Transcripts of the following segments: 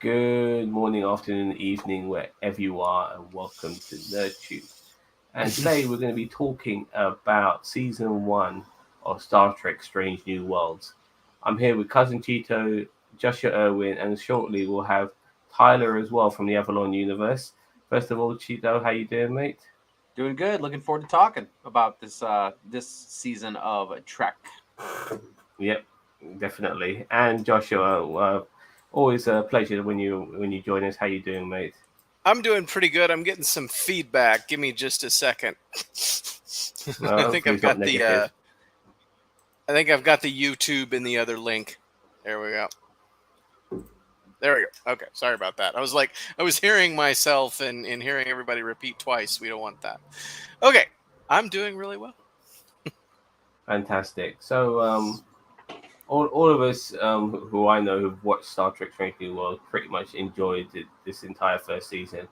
Good morning, afternoon, evening, wherever you are, and welcome to NerdTube. And today we're going to be talking about season one of Star Trek: Strange New Worlds. I'm here with cousin Cheeto, Joshua Irwin, and shortly we'll have Tyler as well from the Avalon universe. First of all, Cheeto, how you doing, mate? Doing good. Looking forward to talking about this season of Trek. Yep, definitely. And Joshua, always a pleasure when you join us. How you doing, mate? I'm doing pretty good. I'm getting some feedback. Give me just a second. I think Hopefully I've it's not got the uh negative. I think I've got the YouTube in the other link. There we go. There we go. Okay, sorry about that. I was hearing myself and hearing everybody repeat twice. We don't want that. Okay. I'm doing really well. Fantastic. So, all of us who I know who've watched Star Trek: Strange New World pretty much enjoyed this entire first season.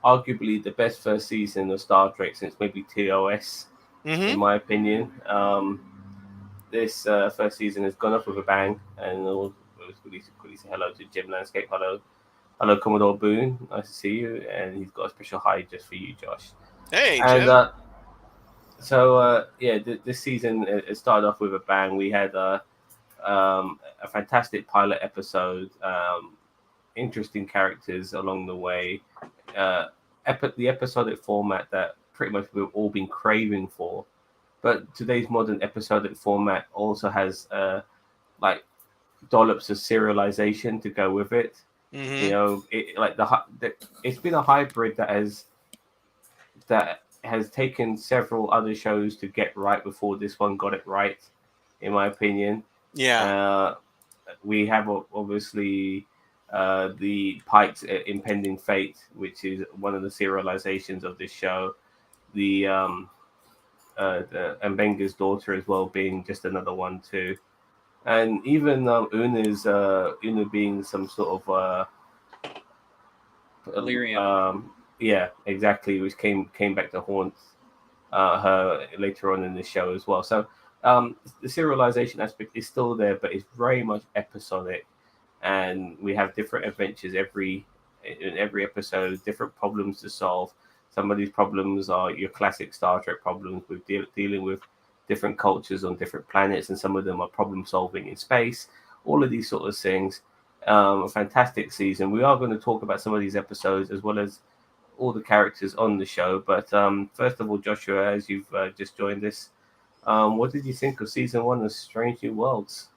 Arguably the best first season of Star Trek since maybe TOS, in Mm-hmm. my opinion. This first season has gone off with a bang, and we'll quickly say hello to Jim Landscape. Hello, Commodore Boone. Nice to see you, and he's got a special hi just for you, Josh. Hey, And Jim. yeah, this season it started off with a bang. We had a fantastic pilot episode, interesting characters along the way, uh, the episodic format that pretty much we've all been craving for. But today's modern episodic format also has like dollops of serialization to go with it. You Mm-hmm. know, it's been a hybrid that has taken several other shows to get right before this one got it right, in my opinion. Yeah. Uh, we have obviously the Pike's impending fate, which is one of the serializations of this show. The Mbenga's daughter as well being just another one too, and even Una being some sort of Delirium. yeah, exactly, which came back to haunt her later on in the show as well. So the serialization aspect is still there, but it's very much episodic, and we have different adventures in every episode, different problems to solve. Some of these problems are your classic Star Trek problems with dealing with different cultures on different planets, and some of them are problem solving in space. All of these sort of things. A fantastic season. We are going to talk about some of these episodes as well as all the characters on the show. But first of all, Joshua, as you've just joined us, what did you think of season one of Strange New Worlds?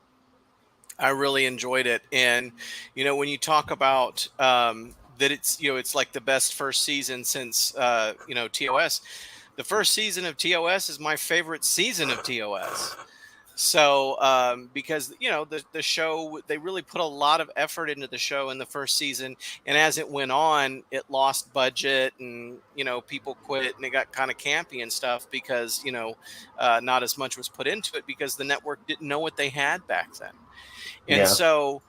I really enjoyed it. And, when you talk about that it's like the best first season since, TOS, the first season of TOS is my favorite season of TOS. So, because the show, they really put a lot of effort into the show in the first season, and as it went on, it lost budget, and people quit, and it got kind of campy and stuff because not as much was put into it because the network didn't know what they had back then. And Yeah, so,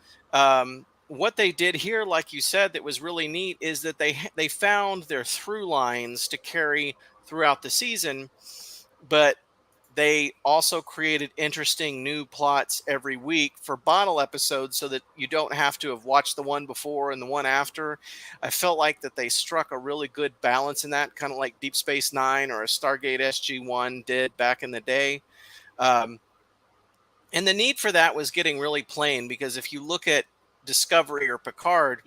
what they did here, like you said, that was really neat is that they found their through lines to carry throughout the season, but they also created interesting new plots every week for bottle episodes so that you don't have to have watched the one before and the one after. I felt like that they struck a really good balance in that, kind of like Deep Space Nine or a Stargate SG-1 did back in the day. Um, and the need for that was getting really plain because if you look at Discovery or Picard,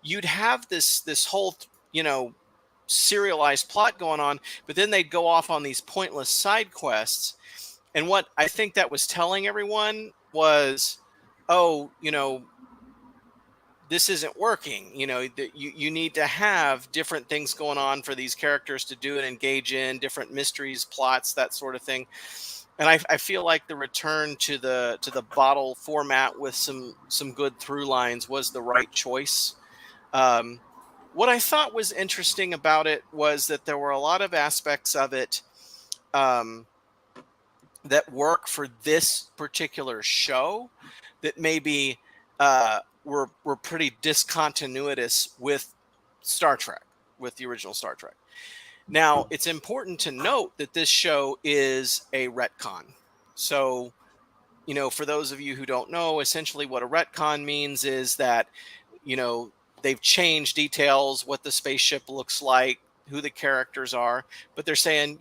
you'd have this whole, serialized plot going on, but then they'd go off on these pointless side quests. And what I think that was telling everyone was, oh, this isn't working. That you need to have different things going on for these characters to do and engage in different mysteries, plots, that sort of thing. And I feel like the return to the bottle format with some good through lines was the right choice. Um, what I thought was interesting about it was that there were a lot of aspects of it um, that work for this particular show that maybe were pretty discontinuous with Star Trek, with the original Star Trek. Now, it's important to note that this show is a retcon. So, for those of you who don't know, essentially what a retcon means is that, you know, they've changed details, what the spaceship looks like, who the characters are, but they're saying,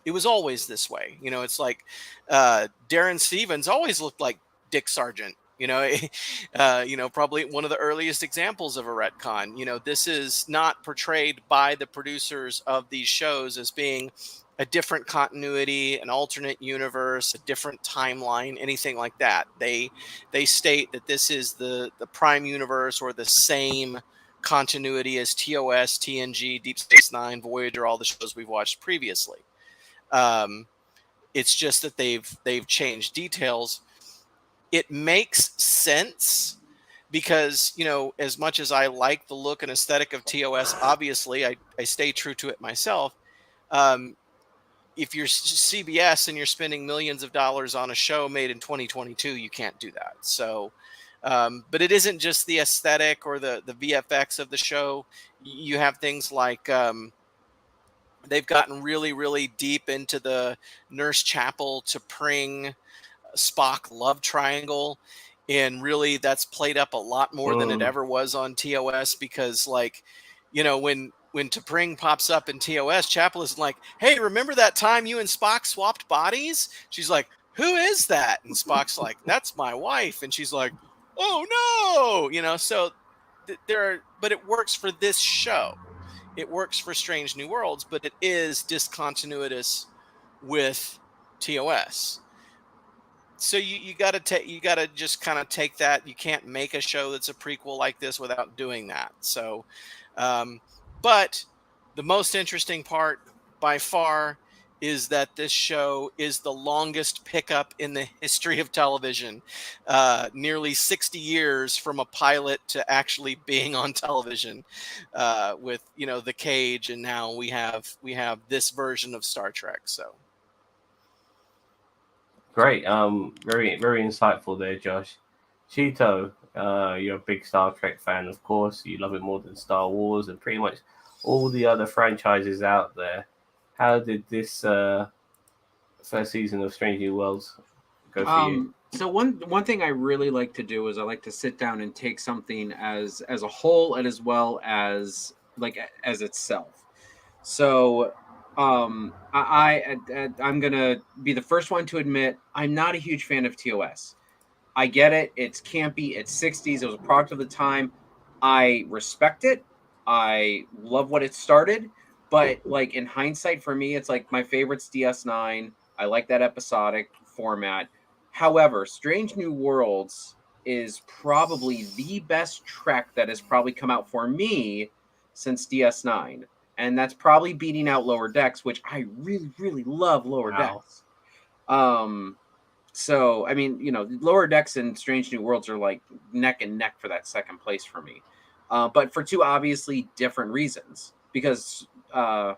it was always this way. It's like Darren Stevens always looked like Dick Sargent. Probably one of the earliest examples of a retcon. This is not portrayed by the producers of these shows as being a different continuity, an alternate universe, a different timeline, anything like that. They state that this is the prime universe, or the same continuity as TOS, TNG, Deep Space Nine, Voyager, all the shows we've watched previously. It's just that they've changed details. It makes sense because, as much as I like the look and aesthetic of TOS, obviously I stay true to it myself. If you're CBS and you're spending millions of dollars on a show made in 2022, you can't do that. So, but it isn't just the aesthetic or the VFX of the show. You have things like they've gotten really, really deep into the Nurse Chapel to Pring Spock love triangle, and really that's played up a lot more than it ever was on TOS, because when T'Pring pops up in TOS, Chapel is like, hey, remember that time you and Spock swapped bodies? She's like, who is that? And Spock's like, that's my wife. And she's like, oh no, so but it works for this show. It works for Strange New Worlds, but it is discontinuous with TOS. So you gotta just kind of take that. You can't make a show that's a prequel like this without doing that. So, but the most interesting part by far is that this show is the longest pickup in the history of television. Nearly 60 years from a pilot to actually being on television, with The Cage, and now we have this version of Star Trek. So. Great. Very, very insightful there, Josh. Cheeto, you're a big Star Trek fan, of course. You love it more than Star Wars and pretty much all the other franchises out there. How did this first season of Strange New Worlds go for you? So one thing I really like to do is I like to sit down and take something as a whole and as well as as itself. So I'm gonna be the first one to admit I'm not a huge fan of TOS. I get it. It's campy. It's 60s. It was a product of the time. I respect it. I love what it started. But in hindsight, for me, it's like my favorite's DS9. I like that episodic format. However, Strange New Worlds is probably the best Trek that has probably come out for me since DS9. And that's probably beating out Lower Decks, which I really, really love Lower Decks. So, I mean, Lower Decks and Strange New Worlds are like neck and neck for that second place for me. But for two obviously different reasons. Because Lower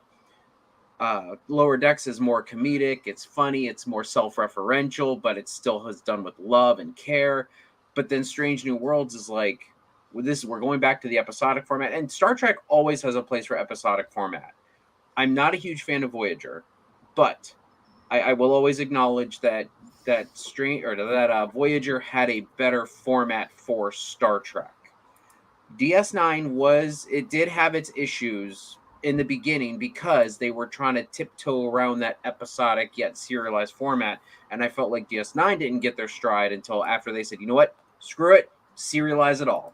Decks is more comedic, it's funny, it's more self-referential, but it still has done with love and care. But then Strange New Worlds is like, we're going back to the episodic format, and Star Trek always has a place for episodic format. I'm not a huge fan of Voyager, but I will always acknowledge that Voyager had a better format for Star Trek. DS9 did have its issues in the beginning because they were trying to tiptoe around that episodic yet serialized format, and I felt like DS9 didn't get their stride until after they said, you know what, screw it, serialize it all.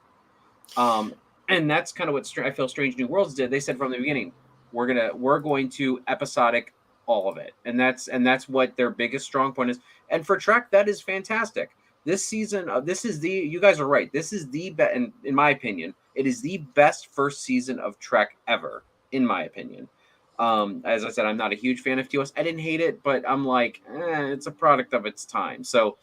And that's kind of what I feel Strange New Worlds did. They said from the beginning, we're going to episodic all of it, and that's what their biggest strong point is. And for Trek, that is fantastic. This season, you guys are right. This is the best, in my opinion, it is the best first season of Trek ever, in my opinion. As I said, I'm not a huge fan of TOS. I didn't hate it, but I'm like, it's a product of its time. So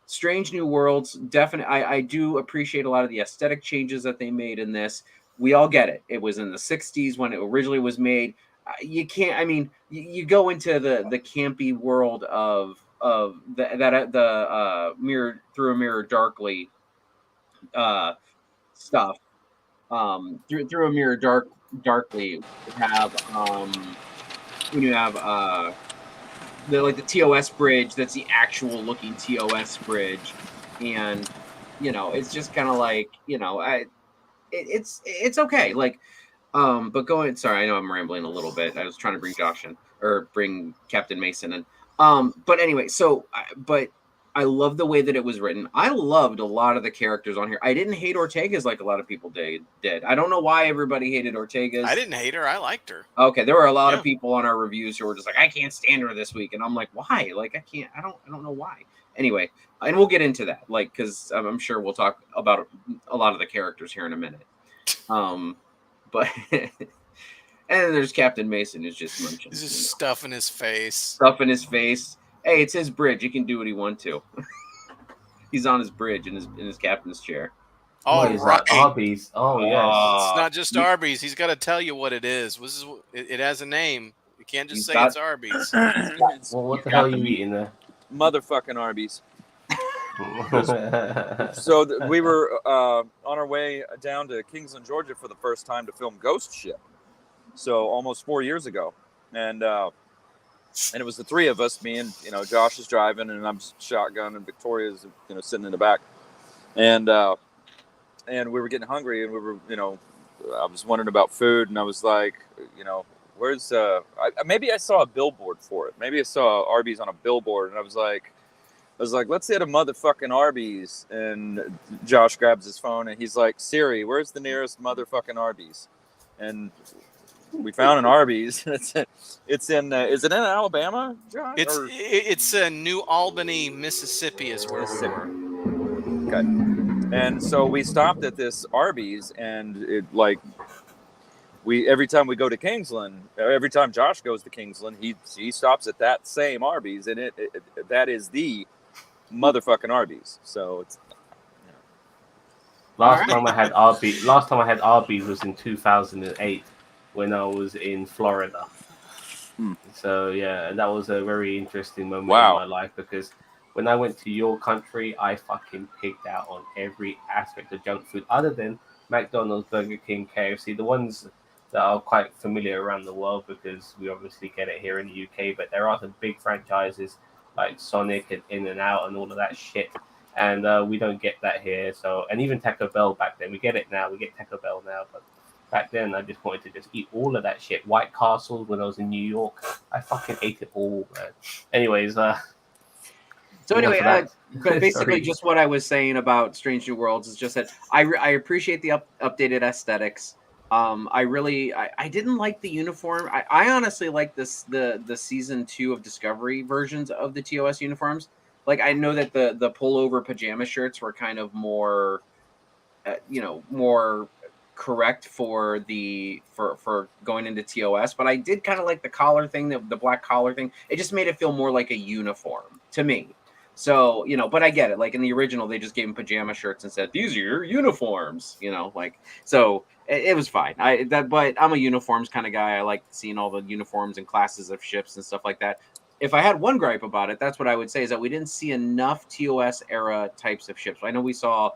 Strange New Worlds, definitely, I do appreciate a lot of the aesthetic changes that they made in this. We all get it. It was in the 60s when it originally was made. You can't, I mean, you go into the campy world of the mirror through a mirror darkly stuff. Through a mirror darkly, you have the TOS bridge. That's the actual looking TOS bridge, and it's just kind of like it's okay. Like, but going. Sorry, I know I'm rambling a little bit. I was trying to bring Josh in or bring Captain Mason in. But anyway, but I love the way that it was written. I loved a lot of the characters on here. I didn't hate Ortega's like a lot of people did. I don't know why everybody hated Ortega's. I didn't hate her. I liked her. Okay, there were a lot Yeah. of people on our reviews who were just like, I can't stand her this week, and I'm like, why? Like, I can't. I don't know why. Anyway, and we'll get into that, like, because I'm sure we'll talk about a lot of the characters here in a minute. But and then there's Captain Mason who's just munching. He's just stuffing his face. Stuff in his face. Hey, it's his bridge. He can do what he wants to. He's on his bridge in his captain's chair. Oh, What is right. that? Arby's. Oh, yes. It's not just Arby's. He's got to tell you what it is. It has a name. You can't just He's say got- it's Arby's. Well, what the hell are you eating there? Motherfucking Arby's. So we were on our way down to Kingsland, Georgia for the first time to film Ghost Ship. So almost 4 years ago. And it was the three of us, me and, Josh is driving and I'm shotgun and Victoria's, sitting in the back. And we were getting hungry and we were, I was wondering about food and I was like, where's, maybe I saw a billboard for it. Maybe I saw Arby's on a billboard and I was like, let's hit a motherfucking Arby's. And Josh grabs his phone and he's like, Siri, where's the nearest motherfucking Arby's? And we found an Arby's. It's in, is it in Alabama, Josh? It's New Albany, Mississippi is where we were. Okay. And so we stopped at this Arby's and every time we go to Kingsland, every time Josh goes to Kingsland, he stops at that same Arby's and that is the motherfucking Arby's. So it's Last time I had Arby's was in 2008 when I was in Florida. So yeah, and that was a very interesting moment in my life because when I went to your country, I fucking picked out on every aspect of junk food other than McDonald's, Burger King, KFC, the ones that are quite familiar around the world because we obviously get it here in the UK, but there are some big franchises like Sonic and In-N-Out and all of that shit. And we don't get that here. So, and even Taco Bell back then, we get it now. We get Taco Bell now, but back then I just wanted to just eat all of that shit. White Castle when I was in New York, I fucking ate it all, man. Anyways, So anyway, but basically Sorry. just what I was saying about Strange New Worlds is just that I appreciate the updated aesthetics. I didn't like the uniform. I honestly like the season 2 of Discovery versions of the TOS uniforms. Like I know that the pullover pajama shirts were kind of more, more correct for going into TOS, but I did kind of like the collar thing, the black collar thing. It just made it feel more like a uniform to me. So, but I get it. Like in the original, they just gave him pajama shirts and said, these are your uniforms, so it was fine. But I'm a uniforms kind of guy. I like seeing all the uniforms and classes of ships and stuff like that. If I had one gripe about it, that's what I would say is that we didn't see enough TOS era types of ships. I know we saw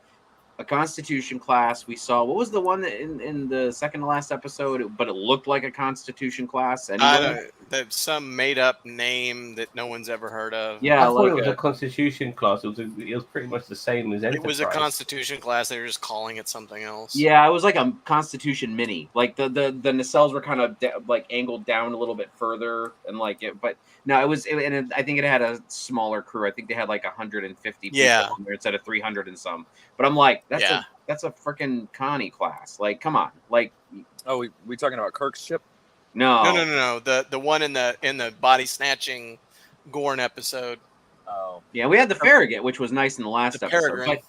a Constitution class. We saw, what was the one that in the second to last episode, but it looked like a Constitution class anyway? That's some made up name that no one's ever heard of. Yeah, I thought it was a Constitution class. It was pretty much the same as Enterprise. It was a Constitution class. They were just calling it something else. Yeah, it was like a Constitution mini. Like the nacelles were kind of angled down a little bit further, and but no, I think it had a smaller crew. I think they had like 150 people on there instead of 300 and some. But I'm like, that's a freaking Connie class. Like, come on, like. Oh, we talking about Kirk's ship? No. The one in the body snatching Gorn episode. Oh, yeah, we had the Farragut, which was nice in the last episode.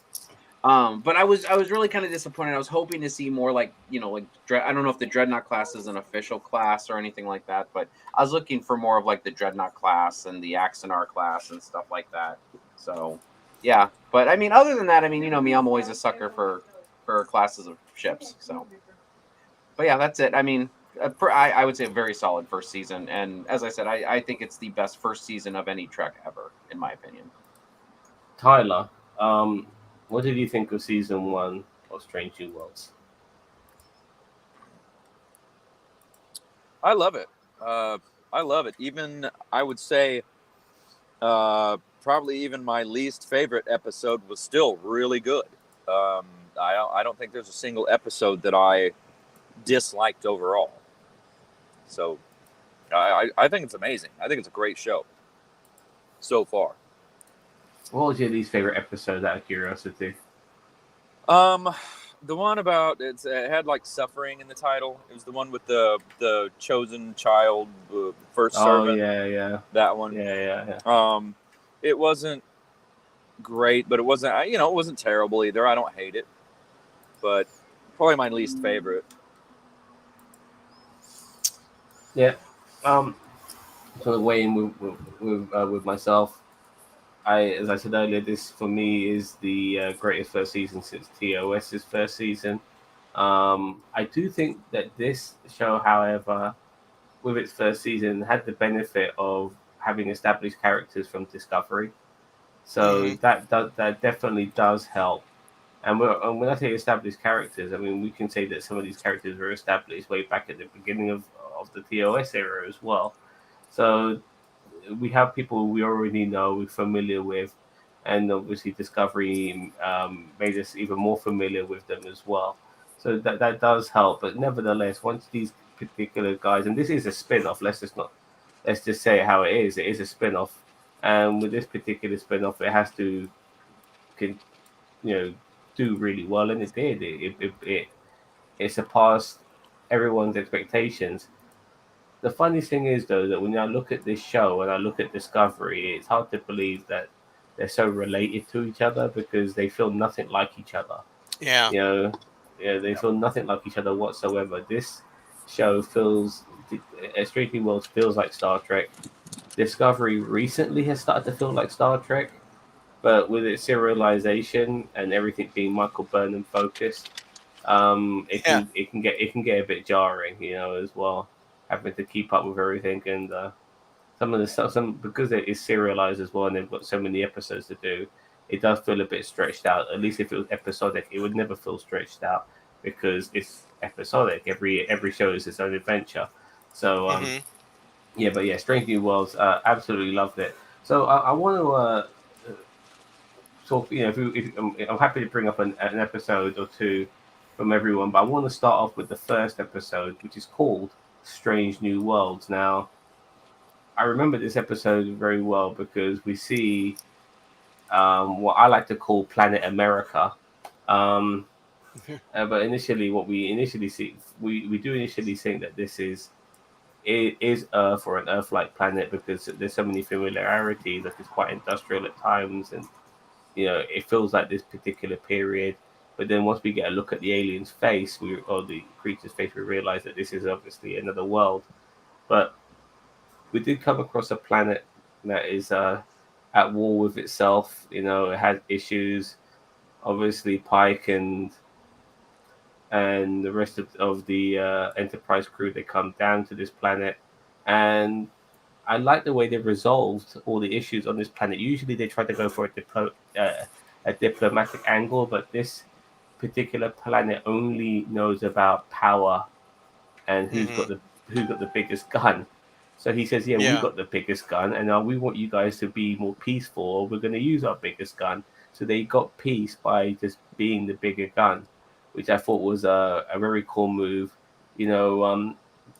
But I was really kind of disappointed. I was hoping to see more I don't know if the Dreadnought class is an official class or anything like that, but I was looking for more of like the Dreadnought class and the Axanar class and stuff like that. So yeah, but I mean, other than that, I mean, me, I'm always a sucker for classes of ships. So, but yeah, that's it. I mean, I would say a very solid first season, and as I said, I think it's the best first season of any Trek ever, in my opinion. Tyler, what did you think of season 1 of Strange New Worlds? I love it. I love it. Even I would say, probably even my least favorite episode was still really good. I don't think there's a single episode that I disliked overall. So I think it's amazing. I think it's a great show so far. What was your least favorite episode, out of curiosity? The one about it had like suffering in the title. It was the one with the chosen child, first servant. Yeah. That one. Yeah. It wasn't great, but it wasn't it wasn't terrible either. I don't hate it, but probably my least favorite. Yeah. So weighing with myself, as I said earlier, this for me is the greatest first season since TOS's first season. I do think that this show, however, with its first season, had the benefit of having established characters from Discovery. So that definitely does help. And when I say established characters, I mean we can say that some of these characters were established way back at the beginning of the TOS era as well. So we have people we already know, we're familiar with, and obviously Discovery made us even more familiar with them as well. So that does help. But nevertheless, once these particular guys, and this is a spin-off, let's just say it how it is. It is a spin-off, and with this particular spin-off, it has to, do really well, and it did. It surpassed everyone's expectations. The funniest thing is, though, that when I look at this show and I look at Discovery, it's hard to believe that they're so related to each other because they feel nothing like each other. Yeah. They feel nothing like each other whatsoever. This show feels, Strangely Worlds feels like Star Trek. Discovery recently has started to feel like Star Trek, but with its serialization and everything being Michael Burnham focused, it can get a bit jarring, as well, having to keep up with everything, and some of the stuff, because it is serialized as well, and they've got so many episodes to do, it does feel a bit stretched out. At least if it was episodic, it would never feel stretched out because it's episodic. Every show is its own adventure. So Strange New Worlds, absolutely loved it. So I want to talk. I'm happy to bring up an episode or two from everyone, but I want to start off with the first episode, which is called Strange New Worlds. Now, I remember this episode very well because we see what I like to call Planet America. But initially, what we initially see, we do initially think that it is Earth or an Earth-like planet because there's so many familiarities. Like it's quite industrial at times, and it feels like this particular period. But then once we get a look at the alien's face, or the creature's face, we realize that this is obviously another world. But we did come across a planet that is at war with itself. It has issues. Obviously, Pike and the rest of the Enterprise crew, they come down to this planet, and I like the way they've resolved all the issues on this planet. Usually, they try to go for a diplomatic angle, but this particular planet only knows about power and who's got the biggest gun. So he says, "Yeah, we've got the biggest gun, and we want you guys to be more peaceful, or we're going to use our biggest gun." So they got peace by just being the bigger gun, which I thought was a very cool move.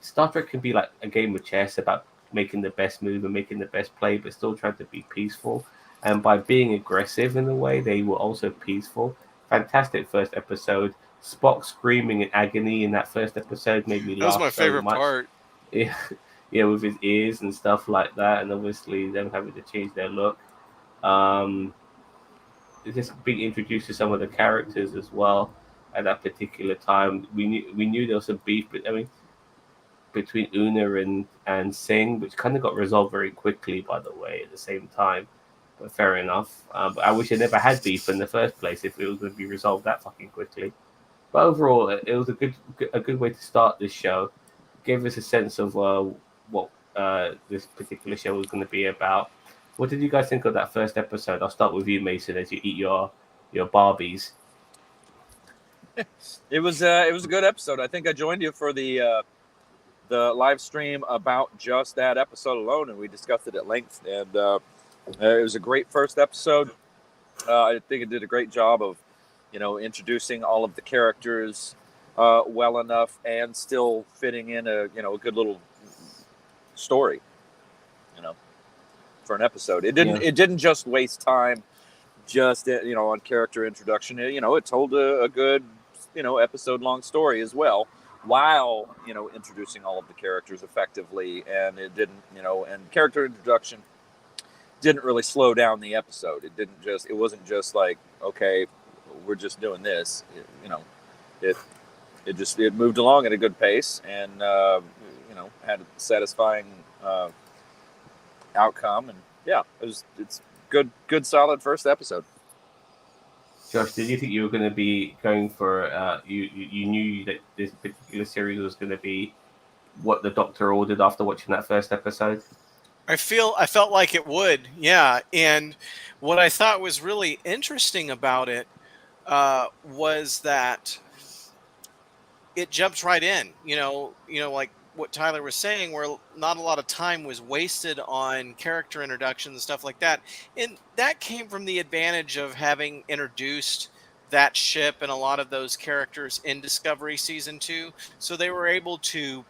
Star Trek can be like a game of chess about making the best move and making the best play, but still trying to be peaceful. And by being aggressive in a way, they were also peaceful. Fantastic first episode. Spock screaming in agony in that first episode made me laugh. That was my favorite part. Yeah, with his ears and stuff like that, and obviously them having to change their look. Just being introduced to some of the characters as well at that particular time. We knew there was some beef, but I mean, between Una and Singh, which kind of got resolved very quickly, by the way, at the same time. But fair enough. But I wish I never had beef in the first place if it was going to be resolved that fucking quickly. But overall, it was a good way to start this show. Gave us a sense of what this particular show was going to be about. What did you guys think of that first episode? I'll start with you, Mason, as you eat your Barbies. It was a good episode. I think I joined you for the live stream about just that episode alone, and we discussed it at length. And it was a great first episode. I think it did a great job of introducing all of the characters well enough and still fitting in a good little story, for an episode. It didn't just waste time just on character introduction. It told a good episode long story as well, while introducing all of the characters effectively. And it didn't and character introduction didn't really slow down the episode. It wasn't just like, okay, we're just doing this. It moved along at a good pace, and had a satisfying outcome. And yeah, it's good solid first episode. Josh, did you think you were going to be going for you knew that this particular series was going to be what the Doctor ordered after watching that first episode? I felt like it would, yeah. And what I thought was really interesting about it was that it jumps right in. Like what Tyler was saying, where not a lot of time was wasted on character introduction and stuff like that. And that came from the advantage of having introduced that ship and a lot of those characters in Discovery Season 2. So they were able to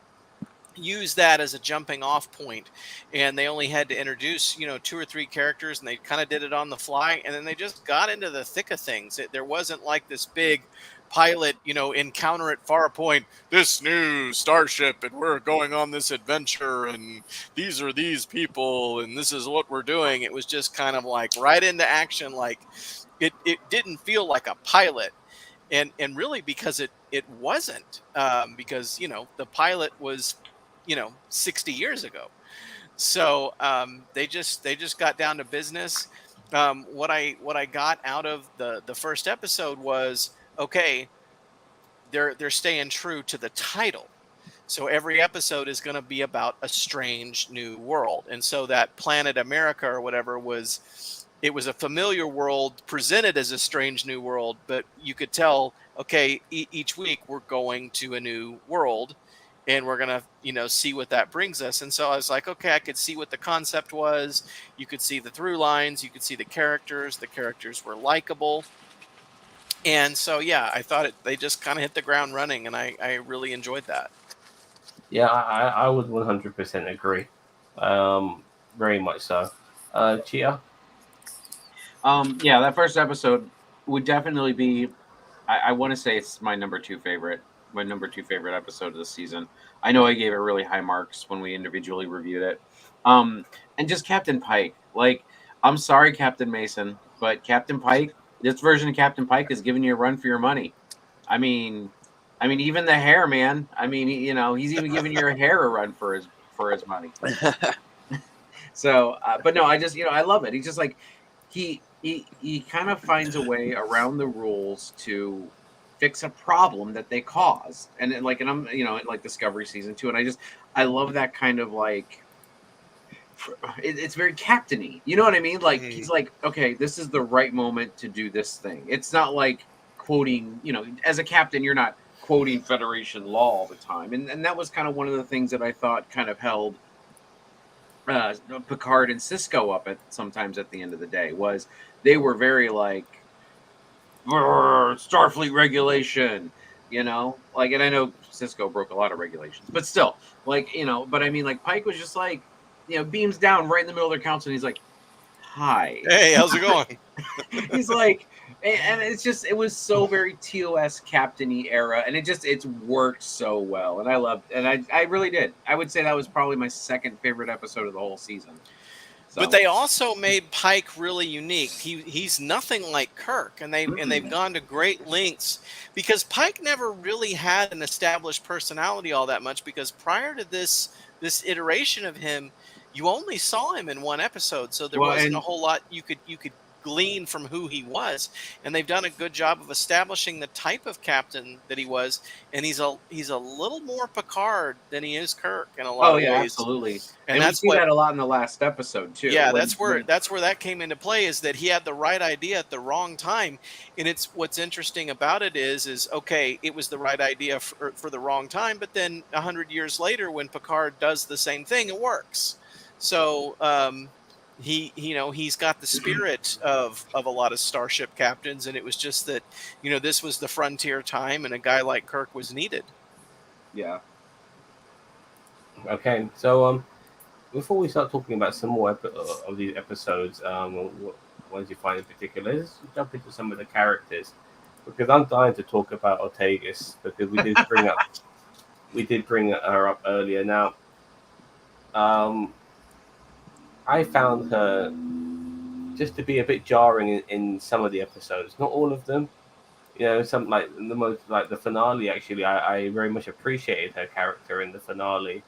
use that as a jumping off point, and they only had to introduce 2 or 3 characters, and they kind of did it on the fly, and then they just got into the thick of things. There wasn't like this big pilot encounter at Farpoint, this new starship, and we're going on this adventure, and these are these people, and this is what we're doing. It was just kind of like right into action. Like it didn't feel like a pilot. And really, because it wasn't, because the pilot was 60 years ago. So they just got down to business. What I got out of the first episode was, okay, they're staying true to the title. So every episode is going to be about a strange new world. And so that Planet America or whatever it was a familiar world presented as a strange new world, but you could tell, okay, each week we're going to a new world, and we're going to, see what that brings us. And so I was like, okay, I could see what the concept was. You could see the through lines. You could see the characters. The characters were likable. And so, yeah, I thought they just kind of hit the ground running, and I really enjoyed that. Yeah, I would 100% agree. Very much so. Chia? Yeah, that first episode would definitely be, I want to say it's my number two favorite episode of the season. I know I gave it really high marks when we individually reviewed it. And just Captain Pike. Like, I'm sorry, Captain Mason, but Captain Pike, this version of Captain Pike is giving you a run for your money. I mean, even the hair, man. I mean, he's even giving your hair a run for his money. So, but no, I just, I love it. He's just like, he kind of finds a way around the rules to fix a problem that they caused. And I'm, like Discovery Season 2. And I love that kind of like, it's very captain-y. You know what I mean? Like, he's like, okay, this is the right moment to do this thing. It's not like quoting, as a captain, you're not quoting Federation law all the time. And that was kind of one of the things that I thought kind of held Picard and Cisco up sometimes at the end of the day, was they were very like, Starfleet regulation, like, and I know Cisco broke a lot of regulations, but still, like, but I mean, like, Pike was just like, beams down right in the middle of their council, and he's like, hi. Hey, how's it going? He's like, and it was so very TOS captain-y era, and it's worked so well, and I loved, and I really did. I would say that was probably my second favorite episode of the whole season. So. But they also made Pike really unique. He's nothing like Kirk, and they've gone to great lengths, because Pike never really had an established personality all that much, because prior to this iteration of him, you only saw him in one episode, so there wasn't a whole lot you could glean from who he was, and they've done a good job of establishing the type of captain that he was, and he's a little more Picard than he is Kirk in a lot of ways. Absolutely. And that's we see that a lot in the last episode too. Yeah, that's where that came into play, is that he had the right idea at the wrong time. And it's what's interesting about it is okay, it was the right idea for the wrong time, but then 100 years later, when Picard does the same thing, it works. So he's got the spirit of a lot of starship captains, and it was just that, this was the frontier time, and a guy like Kirk was needed. Yeah. Okay, so before we start talking about some more of these episodes, ones you find in particular, let's jump into some of the characters, because I'm dying to talk about Ortegas, because we did bring her up earlier. Now, I found her just to be a bit jarring in some of the episodes, not all of them. Some like the most like the finale. Actually, I very much appreciated her character in the finale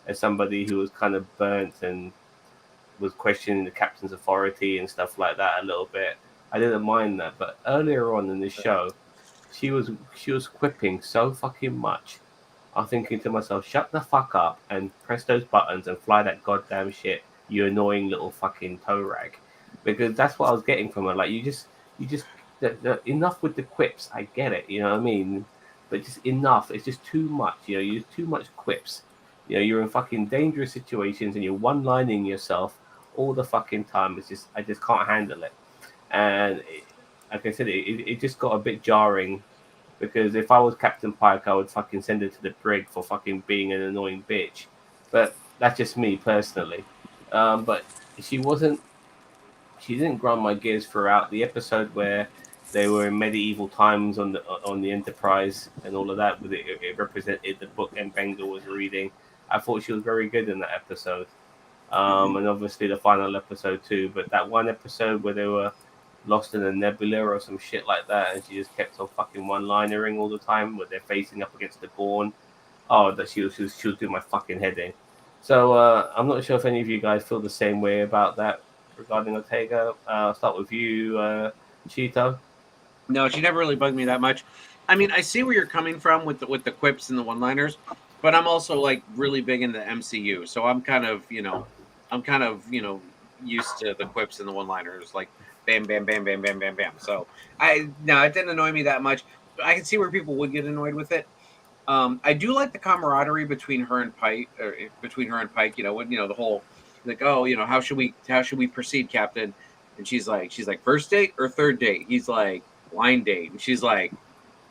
as somebody who was kind of burnt and was questioning the captain's authority and stuff like that a little bit. I didn't mind that, but earlier on in the show, she was quipping so fucking much. I'm thinking to myself, shut the fuck up and press those buttons and fly that goddamn shit, you annoying little fucking toe rag. Because that's what I was getting from her. Like you just enough with the quips. I get it, you know what I mean. But just enough. It's just too much. You use too much quips. You're in fucking dangerous situations and you're one-lining yourself all the fucking time. I just can't handle it. And like I said, it just got a bit jarring because if I was Captain Pike, I would fucking send her to the brig for fucking being an annoying bitch. But that's just me personally. But she wasn't. She didn't grind my gears throughout the episode where they were in medieval times on the Enterprise and all of that. With it represented the book and Bengal was reading. I thought she was very good in that episode. And obviously the final episode too. But that one episode where they were lost in a nebula or some shit like that, and she just kept on fucking one-linering all the time, where they're facing up against the Gorn. Oh, that she was doing my fucking head in. So I'm not sure if any of you guys feel the same way about that regarding Ortega. I'll start with you, Cheeto. No, she never really bugged me that much. I mean, I see where you're coming from with the quips and the one-liners, but I'm also like really big into the MCU, so I'm kind of used to the quips and the one-liners, like bam, bam, bam, bam, bam, bam, bam. So it didn't annoy me that much. But I can see where people would get annoyed with it. I do like the camaraderie between her and Pike. When the whole like, oh, how should we proceed, Captain? And she's like, first date or third date? He's like, blind date. And she's like,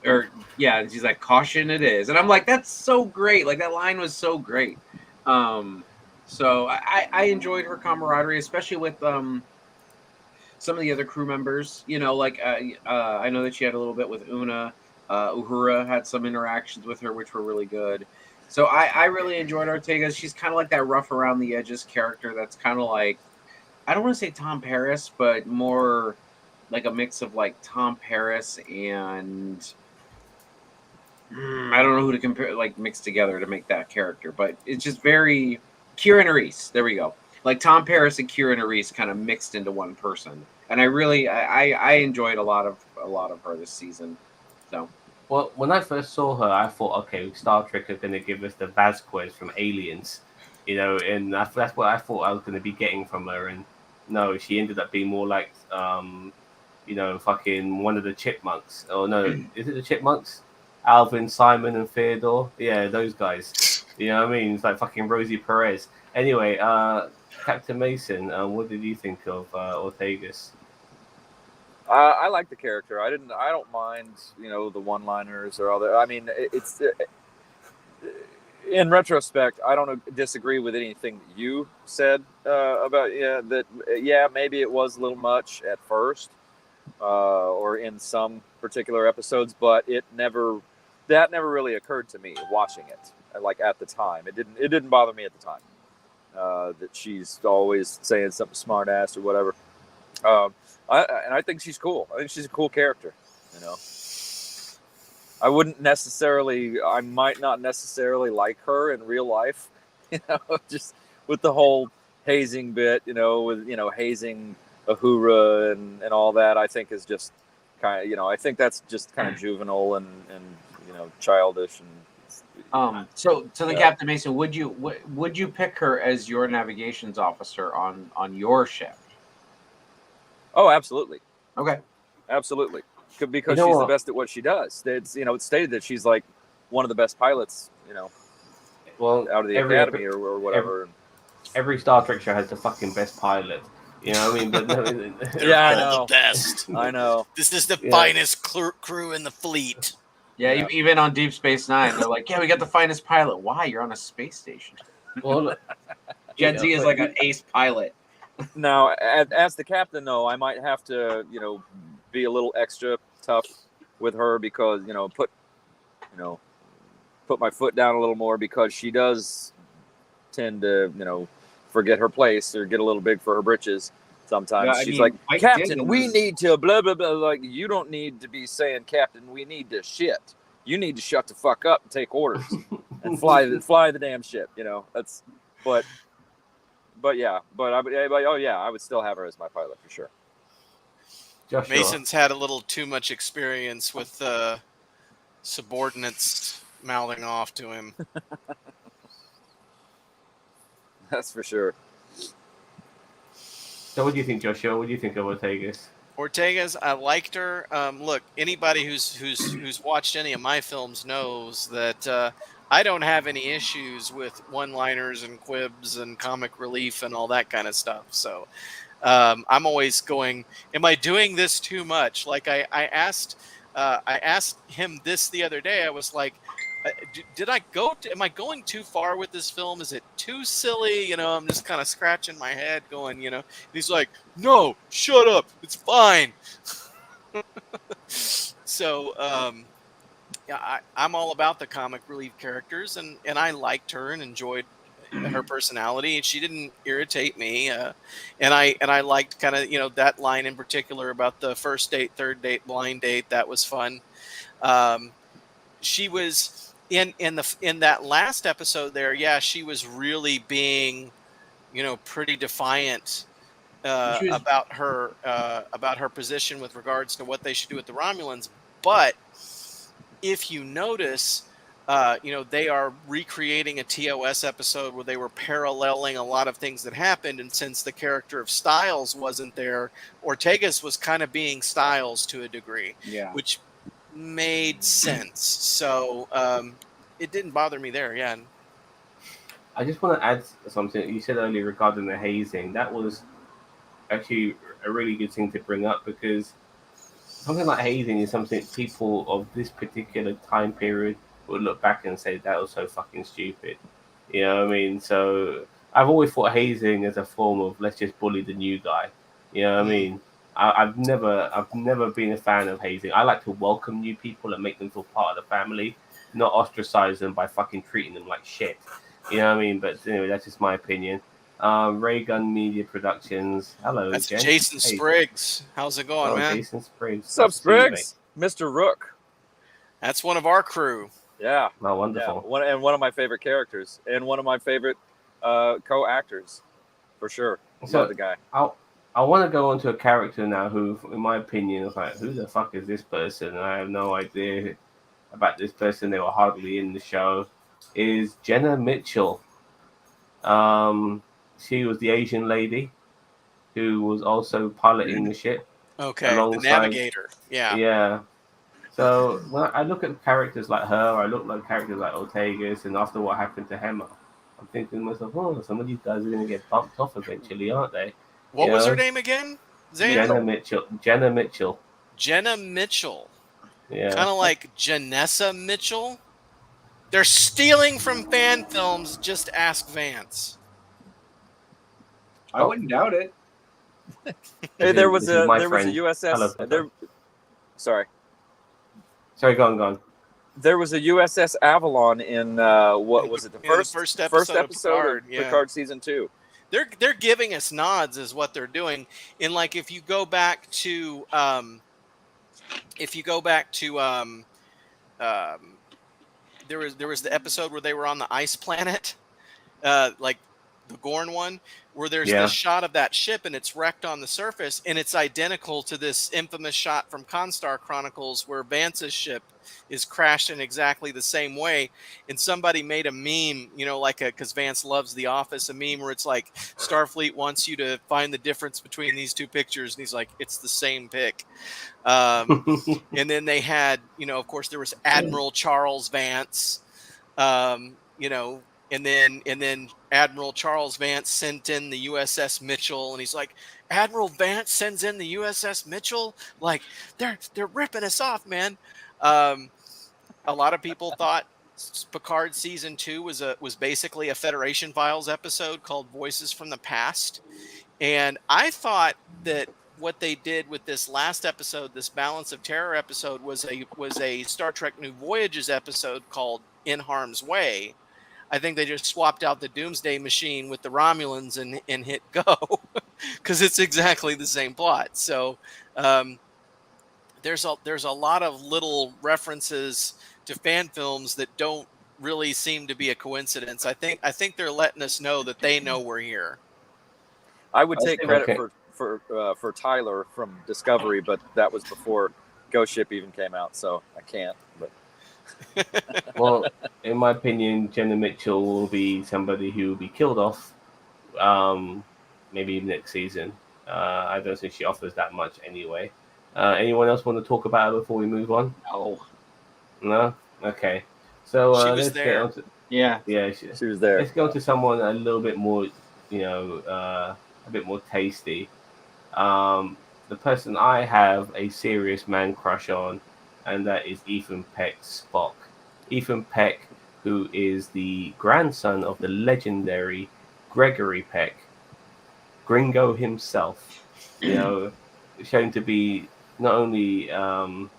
and she's like, caution it is. And I'm like, that's so great. Like that line was so great. So I enjoyed her camaraderie, especially with some of the other crew members. I know that she had a little bit with Una. Uhura had some interactions with her, which were really good. So I really enjoyed Ortega. She's kind of like that rough around the edges character that's kind of like, I don't want to say Tom Paris, but more like a mix of like Tom Paris and I don't know who to compare, like mix together to make that character, but it's just very Kira Nerys. There we go. Like Tom Paris and Kira Nerys kind of mixed into one person, and I enjoyed a lot of her this season. So. Well, when I first saw her, I thought, okay, Star Trek are going to give us the Vasquez from Aliens, and that's what I thought I was going to be getting from her. And no, she ended up being more like, fucking one of the Chipmunks. Oh no, is it the Chipmunks? Alvin, Simon, and Theodore. Yeah, those guys. You know what I mean? It's like fucking Rosie Perez. Anyway, Captain Mason, what did you think of Ortegas? I like the character. I don't mind, the one-liners or all that. I mean, it's in retrospect, I don't disagree with anything that you said about that. Yeah, maybe it was a little much at first, or in some particular episodes, but that never really occurred to me watching it. Like at the time, it didn't bother me at the time that she's always saying something smart ass or whatever. I think she's cool. I think she's a cool character. I might not necessarily like her in real life. Just with the whole hazing bit. With hazing Uhura and all that. I think is just kind of I think that's just kind of juvenile and childish and. So the Captain Mason, would you pick her as your navigations officer on your ship? Oh, absolutely. Okay. Absolutely. Because she's the best at what she does. It's it's stated that she's like one of the best pilots, well, out of the academy or whatever. Every Star Trek show has the fucking best pilot. You know what I mean? But no, They're Yeah, I all know. the best. I know. This is the Yeah. finest crew in the fleet. Yeah, Yeah. even on Deep Space Nine, they're like, "Yeah, we got the finest pilot." Why? You're on a space station. well, Gen yeah, Z is but like an ace pilot. Now, as the captain, though, I might have to, be a little extra tough with her because, put my foot down a little more because she does tend to, forget her place or get a little big for her britches. Sometimes Yeah, I she's mean, like, Mike Captain, Dillon we was- need to blah, blah, blah. Like, you don't need to be saying, Captain, we need to shit. You need to shut the fuck up and take orders and fly the damn ship. That's, but yeah, I would still have her as my pilot for sure. Joshua. Mason's had a little too much experience with subordinates mouthing off to him. That's for sure. So, what do you think, Joshua? What do you think of Ortegas? Ortega's, I liked her. Look, anybody who's watched any of my films knows that I don't have any issues with one-liners and quibs and comic relief and all that kind of stuff. So I'm always going, am I doing this too much? Like I asked him this the other day. I was like, am I going too far with this film? Is it too silly? I'm just kind of scratching my head going, and he's like, no, shut up. It's fine. So, yeah, I'm all about the comic relief characters, and I liked her and enjoyed her personality. She didn't irritate me, and I liked kind of that line in particular about the first date, third date, blind date. That was fun. She was in that last episode there. Yeah, she was really being, pretty defiant about her position with regards to what they should do with the Romulans. But if you notice, they are recreating a TOS episode where they were paralleling a lot of things that happened. And since the character of Styles wasn't there, Ortegas was kind of being Styles to a degree, Yeah. which made sense. So it didn't bother me there. Yeah. I just want to add something you said earlier regarding the hazing. That was actually a really good thing to bring up because something like hazing is something people of this particular time period would look back and say that was so fucking stupid. You know what I mean? So I've always thought hazing as a form of let's just bully the new guy. You know what I mean? I've never been a fan of hazing. I like to welcome new people and make them feel part of the family, not ostracize them by fucking treating them like shit. You know what I mean? But anyway, that's just my opinion. Ray Gun Media Productions. Hello, That's Jen. Jason Hey. Spriggs. How's it going, man? Jason Spriggs. What's up, Nice to see you, Spriggs? Mr. Rook. That's one of our crew. Yeah. mate. Oh, wonderful. Yeah. One of my favorite characters and one of my favorite co-actors, for sure. So- Love the guy. I want to go on to a character now who, in my opinion, is like, who the fuck is this person? And I have no idea about this person. They were hardly in the show. Is Jenna Mitchell. She was the Asian lady who was also piloting the ship. Okay, Alongside- the navigator. Yeah. Yeah. So when I look at characters like her, I look like characters like Ortegas, and after what happened to Hema, I'm thinking to myself, oh, some of these guys are going to get bumped off eventually, aren't they? What was Yeah. her name again? Zane? Jenna Mitchell. Jenna Mitchell. Jenna Mitchell. Yeah. Kind of like Janessa Mitchell. They're stealing from fan films. Just ask Vance. I wouldn't doubt it. Hey, there was This is a my there was a friend. USS. Hello, there, sorry, Sorry, go on. there was a USS Avalon in what was it? The In the first first episode of Picard, yeah. Picard season 2. They're giving us nods, is what they're doing. And like, if you go back to there was the episode where they were on the ice planet, like the Gorn one, where there's Yeah. this shot of that ship and it's wrecked on the surface, and it's identical to this infamous shot from Constar Chronicles where Vance's ship is crashed in exactly the same way. And somebody made a meme, because Vance loves The Office, a meme where it's like, Starfleet wants you to find the difference between these two pictures, and he's like, it's the same pic. And then they had, of course, there was Admiral Charles Vance, and then Admiral Charles Vance sent in the USS Mitchell, and he's like, Admiral Vance sends in the USS Mitchell. Like they're ripping us off, man. Um, a lot of people thought Picard season 2 was basically a Federation Files episode called Voices from the Past, and I thought that what they did with this last episode, this Balance of Terror episode, was a Star Trek New Voyages episode called In Harm's Way. I think they just swapped out the Doomsday Machine with the Romulans and hit go because it's exactly the same plot. So um, there's a lot of little references to fan films that don't really seem to be a coincidence. I think they're letting us know that they know we're here. I would take credit Okay. for Tyler from Discovery, but that was before Ghost Ship even came out, so I can't. But Well, in my opinion, Jenna Mitchell will be somebody who will be killed off, maybe next season. I don't think she offers that much anyway. Anyone else want to talk about it before we move on? Oh, No? Okay. So She was let's get there. on to, yeah. yeah, she was there. let's go to someone a little bit more, a bit more tasty. The person I have a serious man crush on, and that is Ethan Peck's Spock. Ethan Peck, who is the grandson of the legendary Gregory Peck, Gringo himself. Shown to be not only a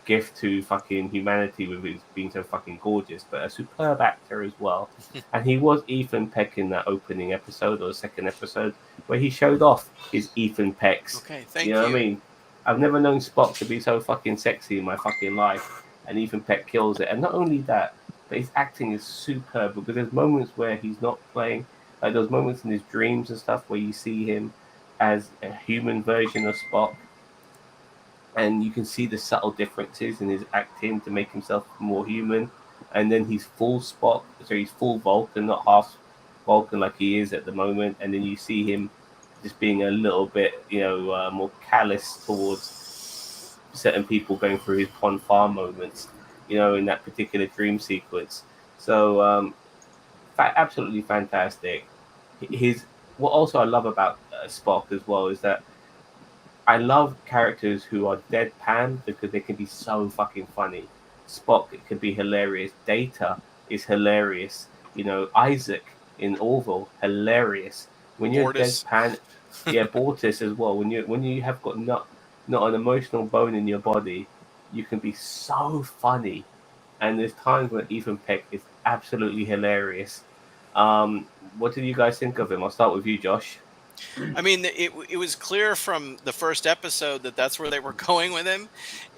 gift to fucking humanity with his being so fucking gorgeous, but a superb actor as well. And he was Ethan Peck in that opening episode or the second episode where he showed off his Ethan Pecks. Okay, thank You know what I mean? I've never known Spock to be so fucking sexy in my fucking life, and Ethan Peck kills it. And not only that, but his acting is superb because there's moments where he's not playing, like those moments in his dreams and stuff where you see him as a human version of Spock, and you can see the subtle differences in his acting to make himself more human. And then he's full Spock, so he's full Vulcan, not half Vulcan like he is at the moment. And then you see him just being a little bit, more callous towards certain people going through his Pon farm moments, in that particular dream sequence. So absolutely fantastic. What also I love about Spock as well is that I love characters who are deadpan because they can be so fucking funny. Spock, it can be hilarious. Data is hilarious. Isaac in Orville, hilarious. When you're Bortus. deadpan, yeah, Bortus as well. When you have got not an emotional bone in your body, you can be so funny. And there's times when Ethan Peck is absolutely hilarious. What did you guys think of him? I'll start with you, Josh. I mean, it was clear from the first episode that that's where they were going with him,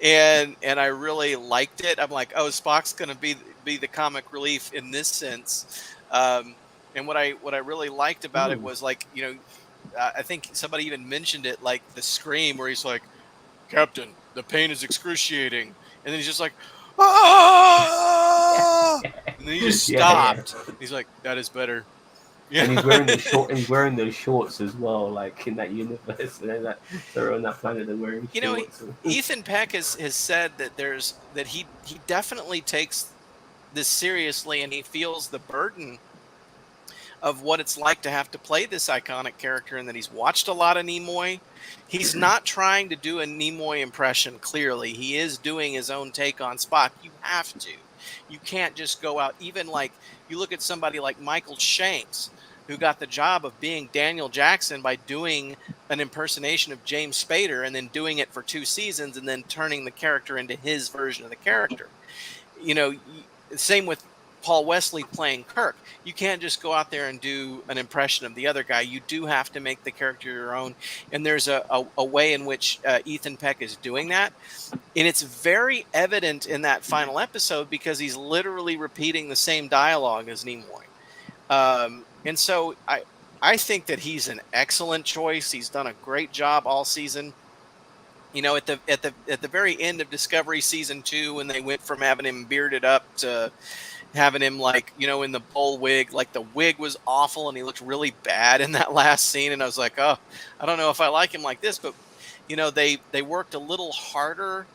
and I really liked it. I'm like, oh, Spock's going to be the comic relief in this sense. And what I really liked about it was like, I think somebody even mentioned it, like the scream where he's like, "Captain, the pain is excruciating," and then he's just like, "Ah!" And then he just stopped. Yeah. He's like, "That is better." And he's wearing those he's wearing those shorts as well, like in that universe. And they're on that planet, they're wearing shorts. Ethan Peck has said that he definitely takes this seriously, and he feels the burden of what it's like to have to play this iconic character, and that he's watched a lot of Nimoy. He's not trying to do a Nimoy impression, clearly. He is doing his own take on Spock. You have to. You can't just go out, even like you look at somebody like Michael Shanks, who got the job of being Daniel Jackson by doing an impersonation of James Spader and then doing it for 2 seasons and then turning the character into his version of the character. Same with Paul Wesley playing Kirk. You can't just go out there and do an impression of the other guy. You do have to make the character your own. And there's a way in which Ethan Peck is doing that. And it's very evident in that final episode because he's literally repeating the same dialogue as Nimoy. And so I think that he's an excellent choice. He's done a great job all season. At the very end of Discovery season 2, when they went from having him bearded up to having him in the bull wig, like the wig was awful and he looked really bad in that last scene. And I was like, oh, I don't know if I like him like this, but they worked a little harder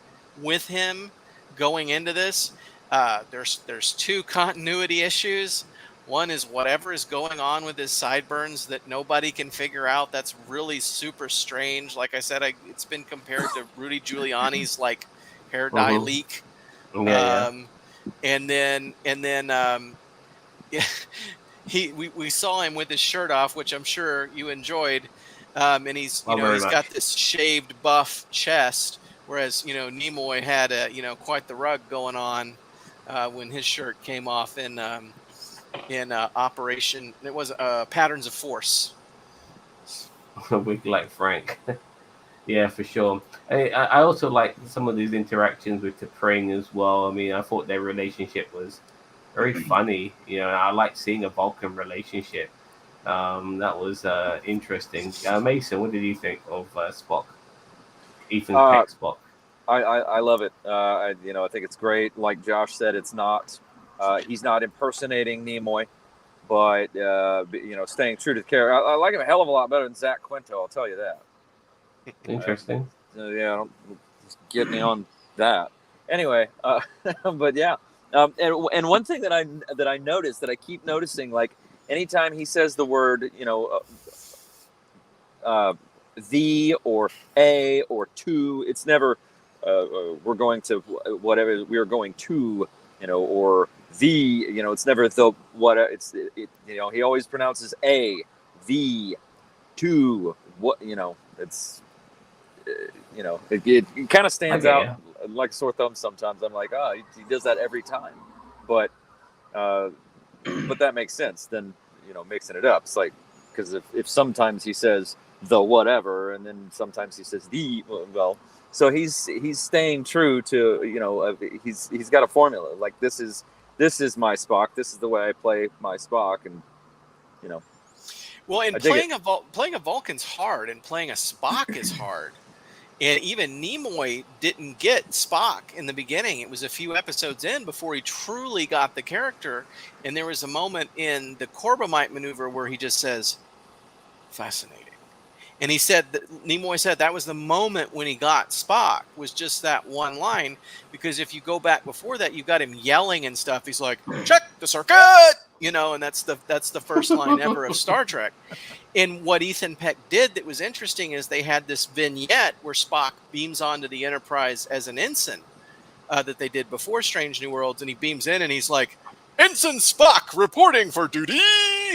with him going into this. There's 2 continuity issues. One is whatever is going on with his sideburns that nobody can figure out. That's really super strange. Like I said, it's been compared to Rudy Giuliani's like hair dye Mhm. leak. Yeah. And then yeah, we saw him with his shirt off, which I'm sure you enjoyed. And he's Oh, very he's got much. this shaved buff chest, whereas Nimoy had quite the rug going on when his shirt came off in Operation. It was Patterns of Force. A wig like Frank. Yeah, for sure. I also like some of these interactions with T'Pring as well. I mean, I thought their relationship was very funny. I like seeing a Vulcan relationship. That was interesting. Mason, what did you think of Spock? Ethan Uh, Peck Spock. I love it. I think it's great. Like Josh said, it's not he's not impersonating Nimoy, but staying true to the character. I like him a hell of a lot better than Zach Quinto. I'll tell you that. Interesting. Don't just get me on that. Anyway, but yeah, and one thing that I noticed, that I keep noticing, like anytime he says the word, the or a or to, it's never we're going to whatever we are going to, or the, it's never the what he always pronounces a, the, to, what, it's it kind of stands Okay, out yeah. like a sore thumb sometimes. I'm like, he does that every time, but that makes sense. Then mixing it up, it's like, because if sometimes he says the whatever, and then sometimes he says the, well, so he's staying true to he's got a formula. Like, this is my Spock. This is the way I play my Spock, and Well, and I dig it. playing a Vulcan's hard, and playing a Spock is hard. And even Nimoy didn't get Spock in the beginning. It was a few episodes in before he truly got the character. And there was a moment in the Corbomite maneuver where he just says, "Fascinating." And he said that Nimoy said that was the moment when he got Spock, was just that one line. Because if you go back before that, you got him yelling and stuff. He's like, "Check the circuit," and that's the first line ever of Star Trek. And what Ethan Peck did that was interesting is they had this vignette where Spock beams onto the Enterprise as an ensign that they did before Strange New Worlds, and he beams in and he's like, "Ensign Spock reporting for duty,"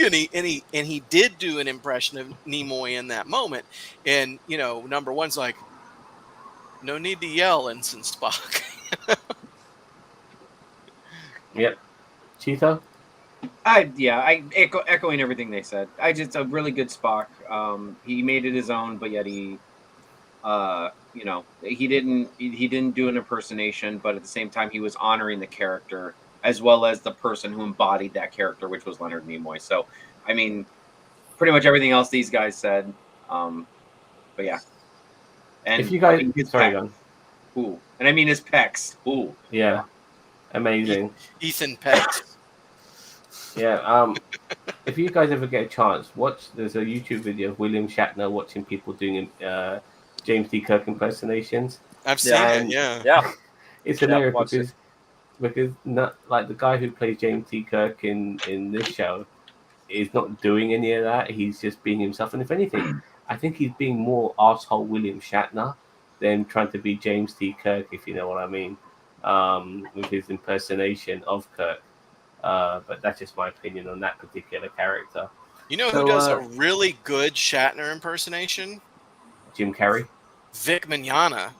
and he did do an impression of Nimoy in that moment. And number one's like, "No need to yell, Ensign Spock." Yep. Cheetah? I echoing everything they said. A really good Spock. He made it his own, but yet he he didn't do an impersonation, but at the same time he was honoring the character as well as the person who embodied that character, which was Leonard Nimoy. So I mean, pretty much everything else these guys said. But yeah. And If you guys, his sorry, pecs. Gun. Ooh. And I mean his pecs. Ooh. Yeah, amazing. Ethan Peck. Yeah. If you guys ever get a chance, there's a YouTube video of William Shatner watching people doing James T. Kirk impersonations. I've seen it. Yeah. yeah. It's Yeah, hilarious watched it. because not like the guy who plays James T. Kirk in this show is not doing any of that. He's just being himself, and if anything, I think he's being more arsehole William Shatner than trying to be James T. Kirk, if you know what I mean, with his impersonation of Kirk. But that's just my opinion on that particular character. You know who does a really good Shatner impersonation? Jim Carrey. Vic Mignogna.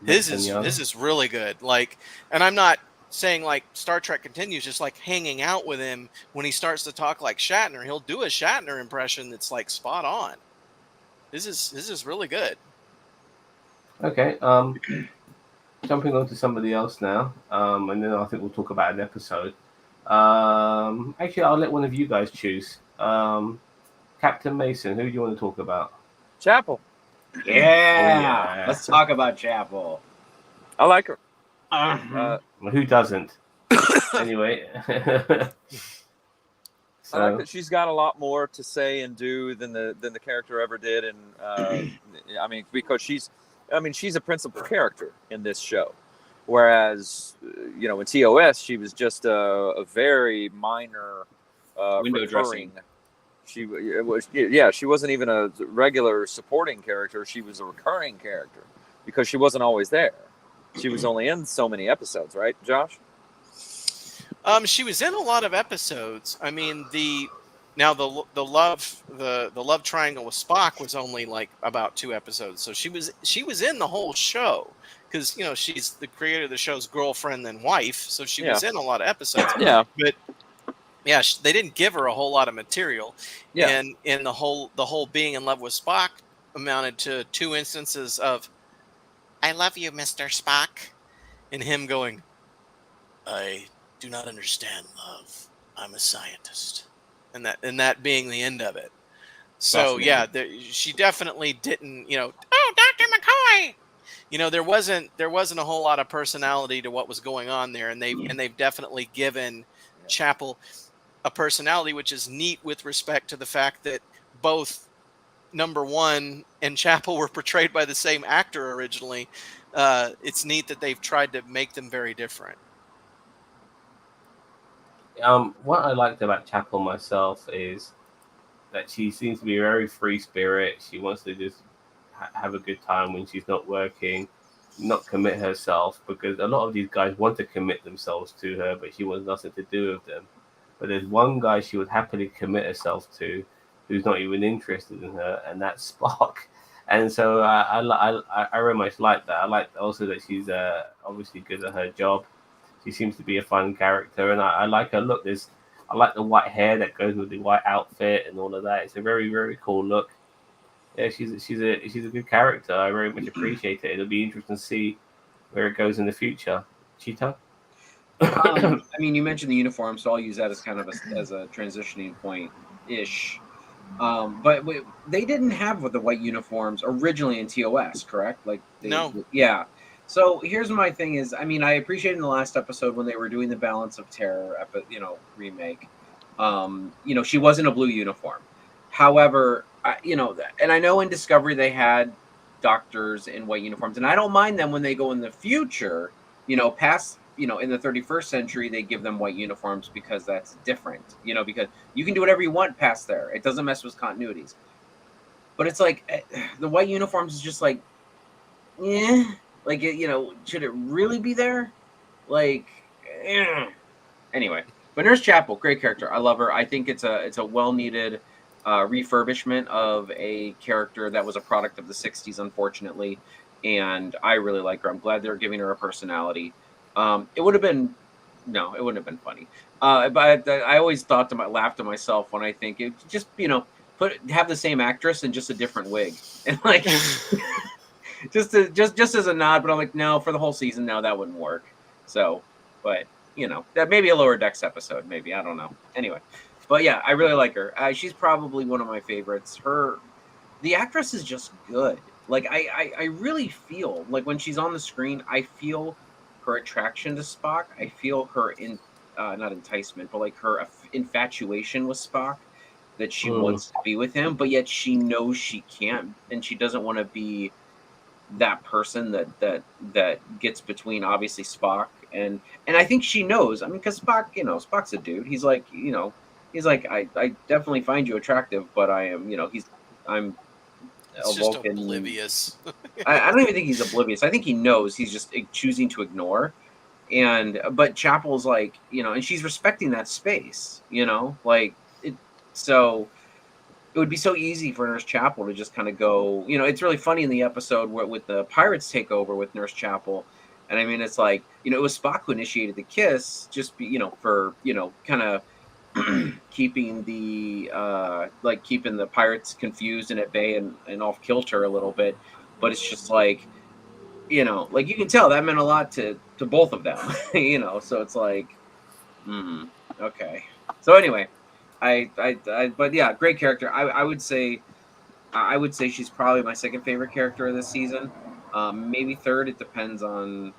His is really good. Like, and I'm not saying like Star Trek continues, just like hanging out with him when he starts to talk like Shatner, he'll do a Shatner impression that's like spot on. This is really good. Okay. Jumping on to somebody else now, and then I think we'll talk about an episode. Actually, I'll let one of you guys choose. Captain Mason, who do you want to talk about? Chapel. Yeah. Let's talk about Chapel. I like her. Well, who doesn't? Anyway. I like that she's got a lot more to say and do than the character ever did, and because she's a principal character in this show. Whereas, you know, in TOS, she was just a very minor Window recurring. dressing. She wasn't even a regular supporting character. She was a recurring character because she wasn't always there. She was only in so many episodes, right, Josh? She was in a lot of episodes. I mean, the love triangle with Spock was only like about 2 episodes. So she was in the whole show because, you know, she's the creator of the show's girlfriend and wife. So she was in a lot of episodes. Yeah. But yeah, they didn't give her a whole lot of material. Yeah. And the whole being in love with Spock amounted to 2 instances of "I love you, Mr. Spock," and him going, "I do not understand love. I'm a scientist," and that being the end of it. So Fascinating. yeah, she definitely didn't. You know, oh, Dr. McCoy. You know, there wasn't a whole lot of personality to what was going on there, and they've definitely given Chapel a personality, which is neat with respect to the fact that both Number One and Chapel were portrayed by the same actor originally. It's neat that they've tried to make them very different. What I liked about Chapel myself is that she seems to be a very free spirit. She wants to just have a good time when she's not working, not commit herself, because a lot of these guys want to commit themselves to her, but she wants nothing to do with them. But there's one guy she would happily commit herself to, who's not even interested in her, and that's Spock. And so I very much like that. I like also that she's obviously good at her job. She seems to be a fun character, and I like her look. I like the white hair that goes with the white outfit and all of that. It's a very, very cool look. Yeah, she's a good character. I very much appreciate it. It'll be interesting to see where it goes in the future. Cheetah. I mean, you mentioned the uniform, so I'll use that as kind of as a transitioning point ish. But they didn't have the white uniforms originally in TOS, correct? Like, No. Yeah. So here's my thing: is I mean, I appreciated in the last episode when they were doing the Balance of Terror, remake. She was in a blue uniform. However, and I know in Discovery they had doctors in white uniforms, and I don't mind them when they go in the future. Past in the 31st century, they give them white uniforms because that's different. Because you can do whatever you want past there. It doesn't mess with continuities. But it's like the white uniforms is just like, yeah, like should it really be there? Like, anyway. But Nurse Chapel, great character. I love her. I think it's a well needed refurbishment of a character that was a product of the '60s, unfortunately. And I really like her. I'm glad they're giving her a personality. It would have been it wouldn't have been funny. But I always laughed to myself when I think it just have the same actress and just a different wig, and like just as a nod. But I'm like, no, for the whole season, no, that wouldn't work. So, but that may be a Lower Decks episode, maybe, I don't know. Anyway, but yeah, I really like her. She's probably one of my favorites. The actress is just good. Like I really feel like when she's on the screen, I feel her attraction to Spock. I feel her not enticement, but like her infatuation with Spock, that she wants to be with him, but yet she knows she can't, and she doesn't want to be that person that gets between obviously Spock and I think she knows. I mean, because Spock, Spock's a dude. He's like, I definitely find you attractive, but I'm It's just oblivious. I don't even think he's oblivious. I think he knows. He's just choosing to ignore. But Chapel's like, and she's respecting that space, like it. So it would be so easy for Nurse Chapel to just kind of go, it's really funny in the episode with the pirates take over with Nurse Chapel. And I mean, it's like, it was Spock who initiated the kiss, just for, kind of keeping the pirates confused and at bay and off kilter a little bit. But it's just like, like you can tell that meant a lot to both of them, so it's like, okay. So anyway, but yeah, great character. I would say she's probably my second favorite character of this season. Maybe third. It depends on,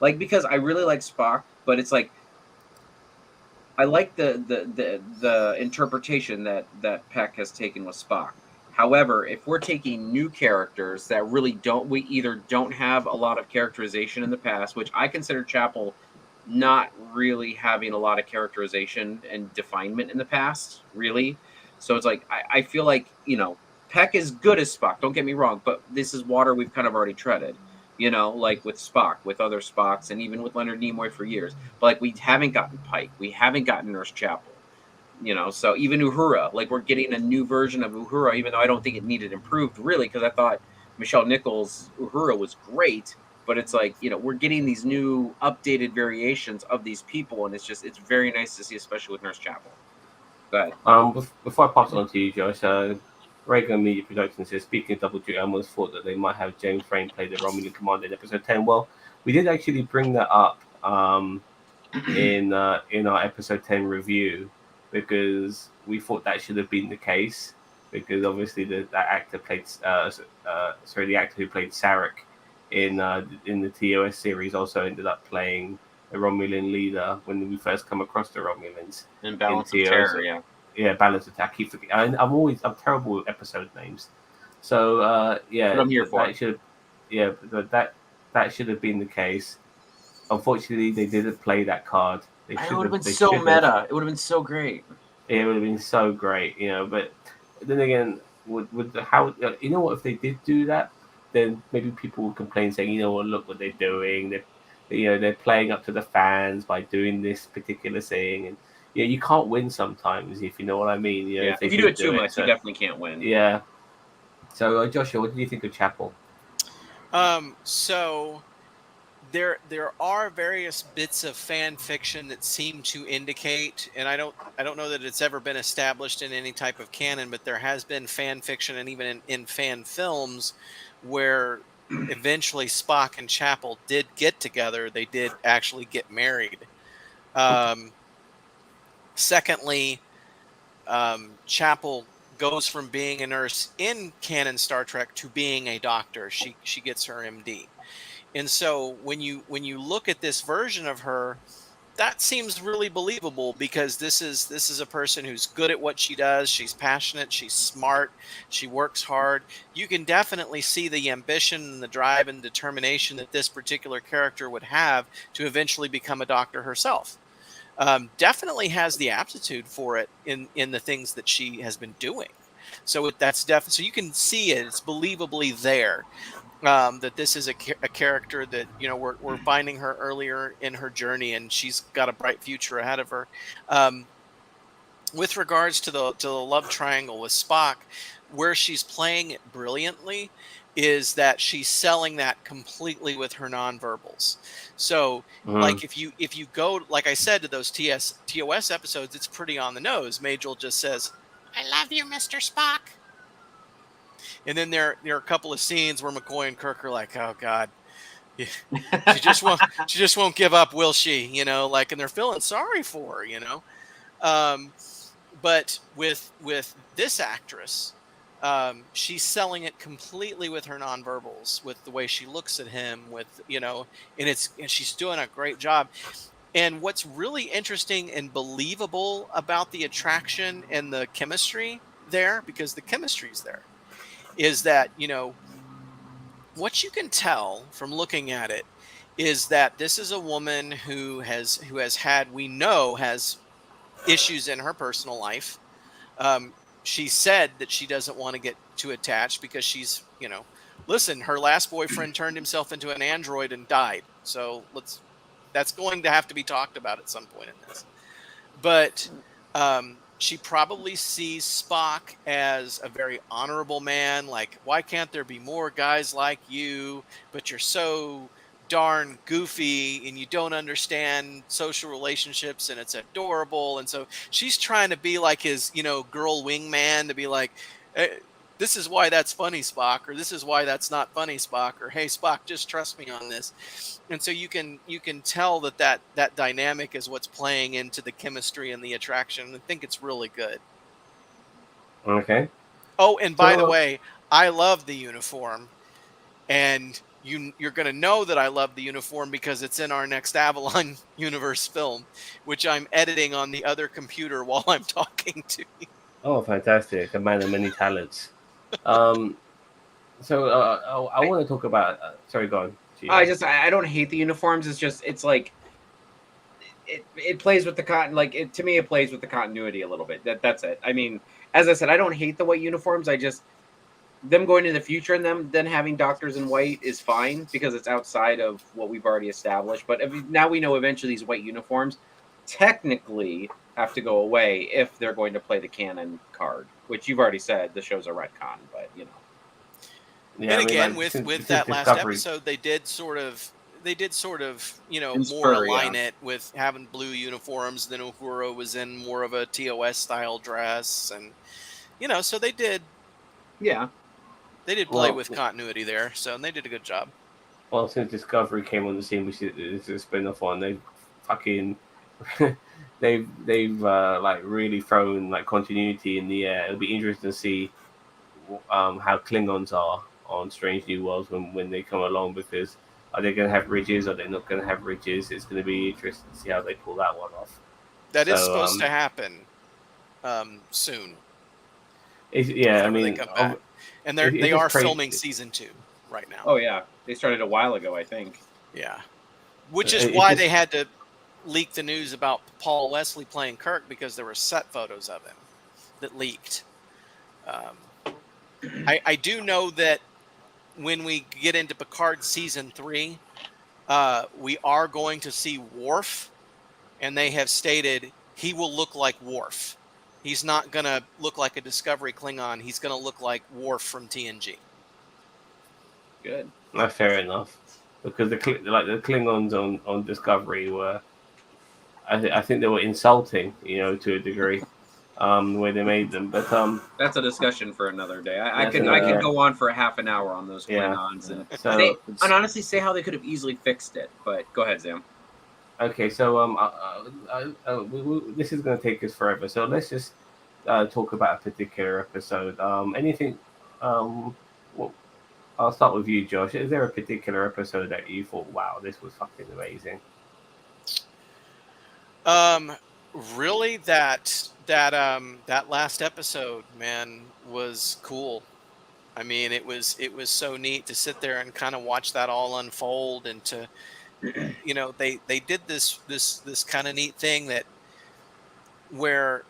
because I really like Spock, but it's like, I like the interpretation that Peck has taken with Spock. However, if we're taking new characters that really we either don't have a lot of characterization in the past, which I consider Chapel not really having a lot of characterization and definement in the past, really. So it's like I feel like, Peck is good as Spock, don't get me wrong, but this is water we've kind of already treaded, like with Spock, with other Spocks, and even with Leonard Nimoy for years. But like we haven't gotten Pike, we haven't gotten Nurse Chapel. So even Uhura, like we're getting a new version of Uhura, even though I don't think it needed improved really, because I thought Michelle Nichols' Uhura was great, but it's like, we're getting these new updated variations of these people, and it's very nice to see, especially with Nurse Chapel. Go ahead. Before I pass it on to you, Josh, Reagan Media Productions says, speaking of Double Duty, I almost thought that they might have James Frame play the Romulan commander in episode 10. Well, we did actually bring that up in our episode 10 review, because we thought that should have been the case, because obviously that actor played the actor who played Sarek in the TOS series also ended up playing a Romulan leader when we first come across the Romulans in Balance of Terror. Yeah, Balance of Terror. I keep forgetting. I'm terrible with episode names, so yeah, what I'm here for. That should have been the case. Unfortunately, they didn't play that card. It would have been so meta. It would have been so great. It would have been so great, But then again, if they did do that, then maybe people would complain, saying, look what they're doing. They're playing up to the fans by doing this particular thing, and you can't win sometimes, if you know what I mean. If you do it too much, you definitely can't win. Yeah. So, Joshua, what did you think of Chapel? So there are various bits of fan fiction that seem to indicate, and I don't know that it's ever been established in any type of canon, but there has been fan fiction and even in fan films where eventually Spock and Chapel did get together. They did actually get married. Secondly, Chapel goes from being a nurse in canon Star Trek to being a doctor. She gets her MD. And so when you look at this version of her, that seems really believable, because this is a person who's good at what she does. She's passionate, she's smart, she works hard. You can definitely see the ambition and the drive and determination that this particular character would have to eventually become a doctor herself. Definitely has the aptitude for it in the things that she has been doing. So that's definitely, so you can see it. It's believably there. That this is a character that we're finding her earlier in her journey, and she's got a bright future ahead of her. With regards to the love triangle with Spock, where she's playing it brilliantly is that she's selling that completely with her nonverbals. So, like if you go, like I said, to those TOS episodes, it's pretty on the nose. Majel just says, "I love you, Mr. Spock." And then there are a couple of scenes where McCoy and Kirk are like, "Oh God, she just won't give up, will she?" And they're feeling sorry for her, But with this actress, she's selling it completely with her nonverbals, with the way she looks at him, and she's doing a great job. And what's really interesting and believable about the attraction and the chemistry there, because the chemistry's there, is that, what you can tell from looking at it is that this is a woman who has had, we know, has issues in her personal life. She said that she doesn't want to get too attached because she's, listen, her last boyfriend turned himself into an android and died. So that's going to have to be talked about at some point in this. But she probably sees Spock as a very honorable man. Like, why can't there be more guys like you? But you're so darn goofy and you don't understand social relationships, and it's adorable. And so she's trying to be like his, girl wingman, to be like, hey, this is why that's funny, Spock, or this is why that's not funny, Spock, or hey, Spock, just trust me on this. And so you can tell that dynamic is what's playing into the chemistry and the attraction. I think it's really good. Okay. Oh, and by the way, I love the uniform, and you're going to know that I love the uniform because it's in our next Avalon Universe film, which I'm editing on the other computer while I'm talking to you. Oh, fantastic. A man of many talents. So I want to talk about. Sorry, go on. I don't hate the uniforms. It's like it plays with the to me it plays with the continuity a little bit. That's it. I mean, as I said, I don't hate the white uniforms. I just them going to the future and them then having doctors in white is fine because it's outside of what we've already established. But now we know eventually these white uniforms technically have to go away if they're going to play the canon card, which you've already said the show's a retcon, but you know. Yeah, And I mean, again, like, with since that last Discovery, episode, they did sort of more Inspire, align yeah. it with having blue uniforms. Then Uhura was in more of a TOS style dress, and so Yeah. they did play well, with continuity there. So and they did a good job. well, since Discovery came on the scene, which is a spin-off on, they fucking they've like really thrown like continuity in the air. It'll be interesting to see how Klingons are on Strange New Worlds when they come along, because are they going to have ridges? Are they not going to have ridges? It's going to be interesting to see how they pull that one off. That is So supposed to happen soon, yeah, I whenever they mean, come back, and it's they just are crazy. filming season 2 right now. Oh yeah. They started a while ago, I think. Yeah, which is It's why just they had to leak the news about Paul Wesley playing Kirk, because there were set photos of him that leaked. I do know that when we get into Picard season 3, we are going to see Worf, and they have stated he will look like Worf. He's not going to look like a Discovery Klingon. He's going to look like Worf from TNG. Good. That's fair enough, because the Klingons on Discovery were, I think they were insulting, to a degree, the way they made them. But That's a discussion for another day. I That's could another- go on for a half an hour on those Yeah. Klingons and so and honestly say how they could have easily fixed it. But go ahead, Sam. okay, so this is going to take us forever. So let's just talk about a particular episode. Anything? Well, I'll start with you, Josh. Is there a particular episode that you thought, "Wow, this was fucking amazing"? Really, that last episode, man, was cool. I mean, it was so neat to sit there and kind of watch that all unfold, and to they did this kind of neat thing that where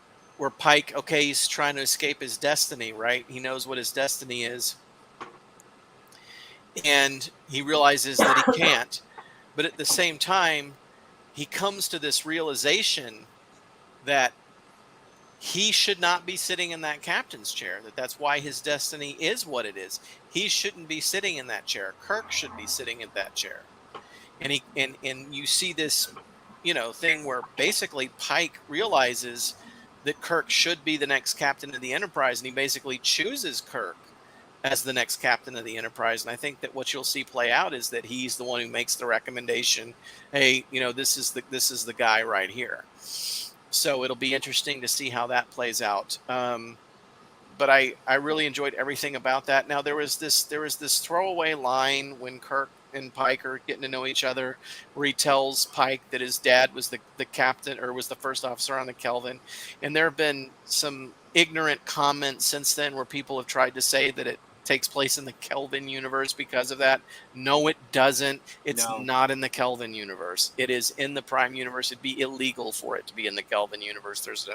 Pike, okay, he's trying to escape his destiny, right? He knows what his destiny is, and he realizes that he can't, but at the same time he comes to this realization that he should not be sitting in that captain's chair, that's why his destiny is what it is. He shouldn't be sitting in that chair. Kirk should be sitting in that chair. And you see this thing where basically Pike realizes that Kirk should be the next captain of the Enterprise, and he basically chooses Kirk as the next captain of the Enterprise. And I think that what you'll see play out is that he's the one who makes the recommendation, hey, this is the guy right here. So it'll be interesting to see how that plays out. But I really enjoyed everything about that. Now there was this throwaway line when Kirk and Pike are getting to know each other, where he tells Pike that his dad was the captain, or was the first officer on the Kelvin. And there have been some ignorant comments since then where people have tried to say that it takes place in the Kelvin universe because of that. No, it doesn't. It's not in the Kelvin universe. It is in the Prime universe. It'd be illegal for it to be in the Kelvin universe. There's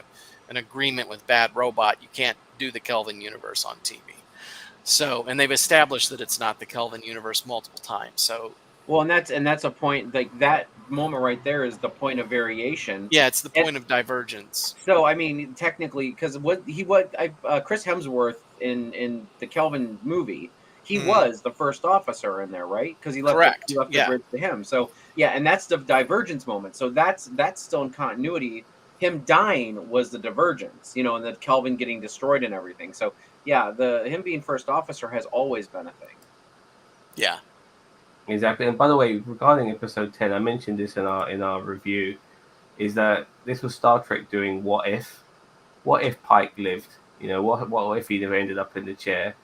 an agreement with Bad Robot. You can't do the Kelvin universe on TV. So, and they've established that it's not the Kelvin universe multiple times. So, well, and that's a point, like that moment right there is the point of variation. Yeah, it's the point of divergence. So, I mean, technically, because Chris Hemsworth in the Kelvin movie, he was the first officer in there, right? Because he left the bridge to him. So, yeah, and that's the divergence moment. So that's still in continuity. Him dying was the divergence, and the Kelvin getting destroyed and everything. So, yeah, him being first officer has always been a thing. Yeah. Exactly. And by the way, regarding episode 10, I mentioned this in our review, is that this was Star Trek doing what if Pike lived? What if he'd have ended up in the chair?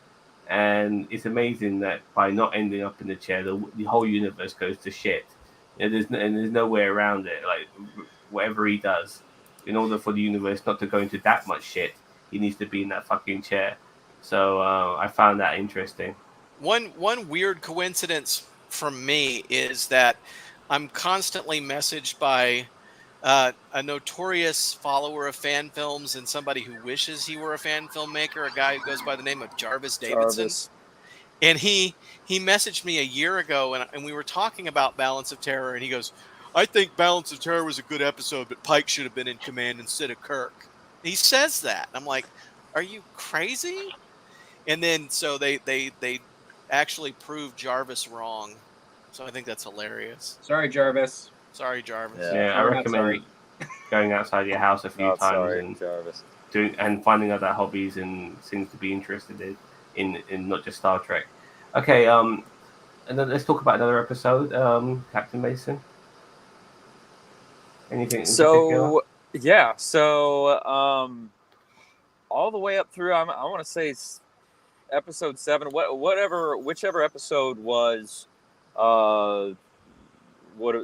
And it's amazing that by not ending up in the chair, the whole universe goes to shit. There's no way around it. Like, whatever he does, in order for the universe not to go into that much shit, he needs to be in that fucking chair. So I found that interesting. One weird coincidence from me is that I'm constantly messaged by a notorious follower of fan films and somebody who wishes he were a fan filmmaker, a guy who goes by the name of Jarvis Davidson. Jarvis. And he messaged me a year ago, and we were talking about Balance of Terror, and he goes, "I think Balance of Terror was a good episode, but Pike should have been in command instead of Kirk." He says that. I'm like, "Are you crazy?" And then so they actually proved Jarvis wrong. So I think that's hilarious. Sorry, Jarvis. Sorry, Jarvis. Yeah. Yeah, I We're not recommend sorry. going outside your house a few Not times sorry, and Jarvis. doing and finding other hobbies and things to be interested in not just Star Trek. Okay, and then let's talk about another episode, Captain Mason. Anything in particular? So yeah, so all the way up through I want to say episode 7, whichever episode was,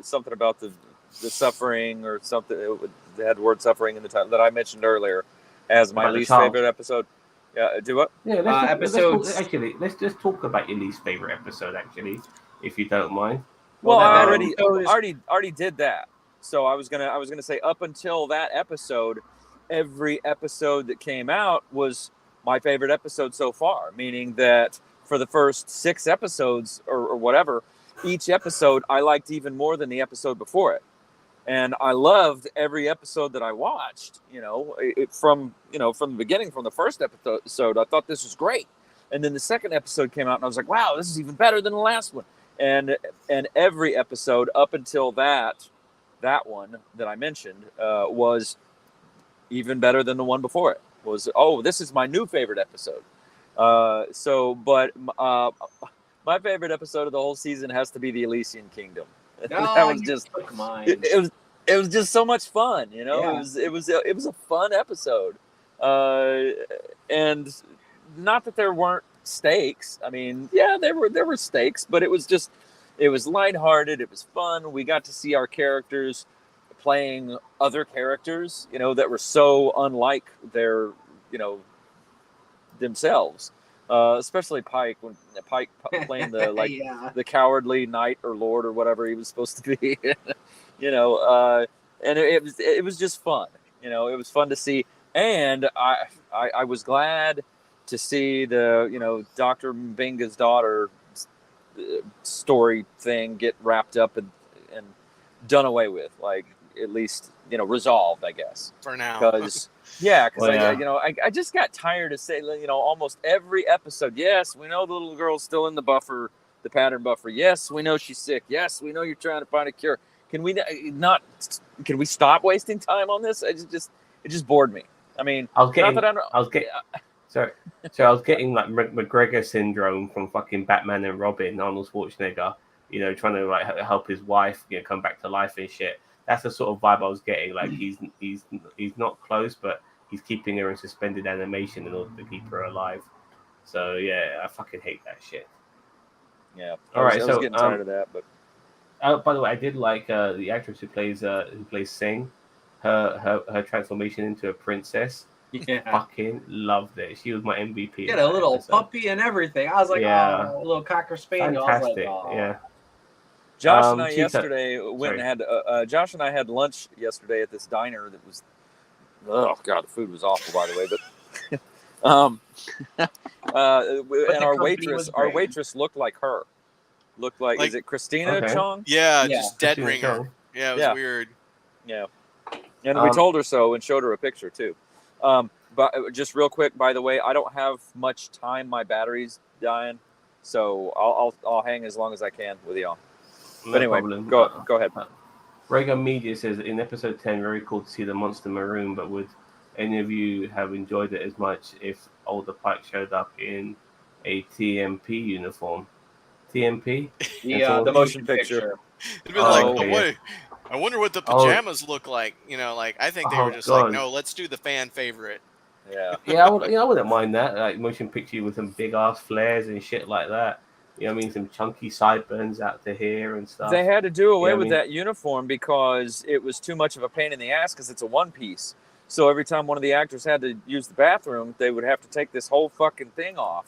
something about the suffering or something. It had the word suffering in the title that I mentioned earlier as my About the least child. favorite episode. Yeah, do what? Yeah, Episodes- let's just talk about your least favorite episode, actually, if you don't mind. Well, Well, I that already episode is- already did that. So I was gonna say up until that episode, every episode that came out was my favorite episode so far. Meaning that for the first 6 episodes or whatever, each episode I liked even more than the episode before it, and I loved every episode that I watched. From the beginning, from the first episode, I thought this was great, and then the second episode came out, and I was like, wow, this is even better than the last one. And every episode up until that one that I mentioned was even better than the one before it. This is my new favorite episode. My favorite episode of the whole season has to be the Elysian Kingdom. That was just mine. it was just so much fun. Yeah. It was a fun episode, and not that there weren't stakes. I mean, yeah, there were stakes, but it was lighthearted. It was fun. We got to see our characters playing other characters, that were so unlike their, themselves. Especially Pike, when Pike playing the Yeah. the cowardly knight or lord or whatever he was supposed to be, and it was just fun. It was fun to see, and I was glad to see the Dr. Mbinga's daughter story thing get wrapped up and done away with, like at least resolved, I guess. For now. Because I just got tired of saying almost every episode. Yes, we know the little girl's still in the buffer, the pattern buffer. Yes, we know she's sick. Yes, we know you're trying to find a cure. Can we not? Can we stop wasting time on this? It just bored me. I mean, I was getting like McGregor syndrome from fucking Batman and Robin, Arnold Schwarzenegger, trying to like help his wife come back to life and shit. That's the sort of vibe I was getting. Like he's not close, but he's keeping her in suspended animation in order to keep her alive. So yeah, I fucking hate that shit. Yeah. All right, I was getting tired of that, but. By the way, I did like the actress who plays Sing, her transformation into a princess. Yeah. Fucking loved it. She was my MVP. Get a little puppy and everything. I was like, Yeah. oh, a little cocker spaniel. I was Fantastic. like, oh. Yeah. Josh and I Cheetah- yesterday went and had Josh and I had lunch yesterday at this diner that was, oh god, the food was awful, by the way, but and our waitress looked like her. Looked like is it Christina Okay. Chong? Yeah, Yeah. just dead Christina ringer. Chong. Yeah, it was Yeah. weird. Yeah. And we told her so and showed her a picture too. But just real quick, by the way, I don't have much time. My battery's dying, so I'll hang as long as I can with y'all. No But anyway, problem. go ahead. Reagan Media says in episode 10, very cool to see the monster maroon, but would any of you have enjoyed it as much if older Pike showed up in a TMP uniform? TMP? The motion picture. It'd been like, okay. I wonder what the pajamas look like. I think they were just God. like, no, let's do the fan favorite. Yeah. Yeah, I wouldn't mind that. Like motion picture with some big ass flares and shit like that. You know what I mean? Some chunky sideburns out to here and stuff. They had to do away Yeah, I with mean- that uniform because it was too much of a pain in the ass because it's a one piece. So every time one of the actors had to use the bathroom, they would have to take this whole fucking thing off,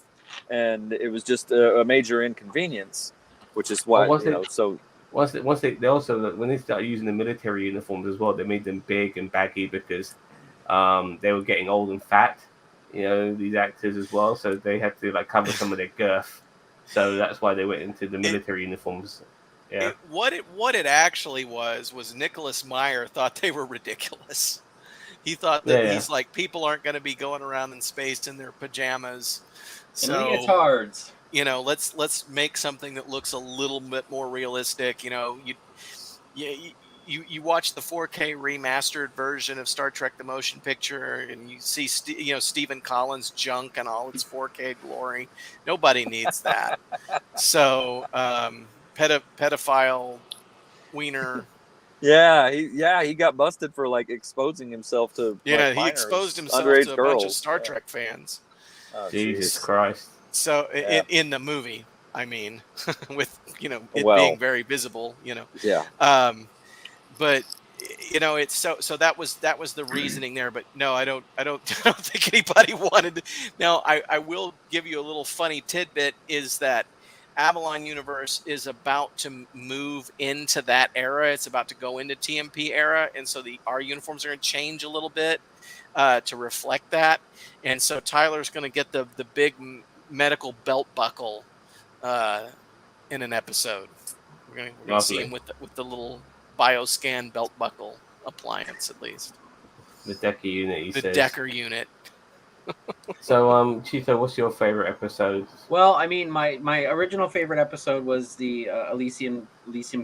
and it was just a major inconvenience, which is Well, what once you they know. So once they also, when they started using the military uniforms as well, they made them big and baggy because they were getting old and fat. You know, these actors as well, so they had to like cover some of their girth. So that's why they went into the military uniforms. Yeah. What it actually was Nicholas Meyer thought they were ridiculous. He thought Yeah, that yeah. he's like, people aren't going to be going around in space in their pajamas, And so leotards. let's make something that looks a little bit more realistic. You watch the 4K remastered version of Star Trek: The Motion Picture, and you see Stephen Collins' junk and all its 4K glory. Nobody needs that. So pedophile wiener. he got busted for like exposing himself to Yeah, like he exposed minors, himself to underage a bunch of girls. Star Yeah. Trek fans. Oh, Jesus jeez. Christ. So Yeah. in the movie, I mean, with it Well. being very visible, Yeah. but it's so that was the reasoning there. But no, I don't I don't think anybody wanted to. Now I will give you a little funny tidbit, is that Avalon Universe is about to move into that era. It's about to go into TMP era, and so our uniforms are going to change a little bit to reflect that. And so Tyler's going to get the big medical belt buckle in an episode. We're gonna see him Lovely. with the little bioscan belt buckle appliance, at least The Decker unit, he the says. Decker unit. So, Chito, what's your favorite episode? Well, I mean, my original favorite episode was the Elysium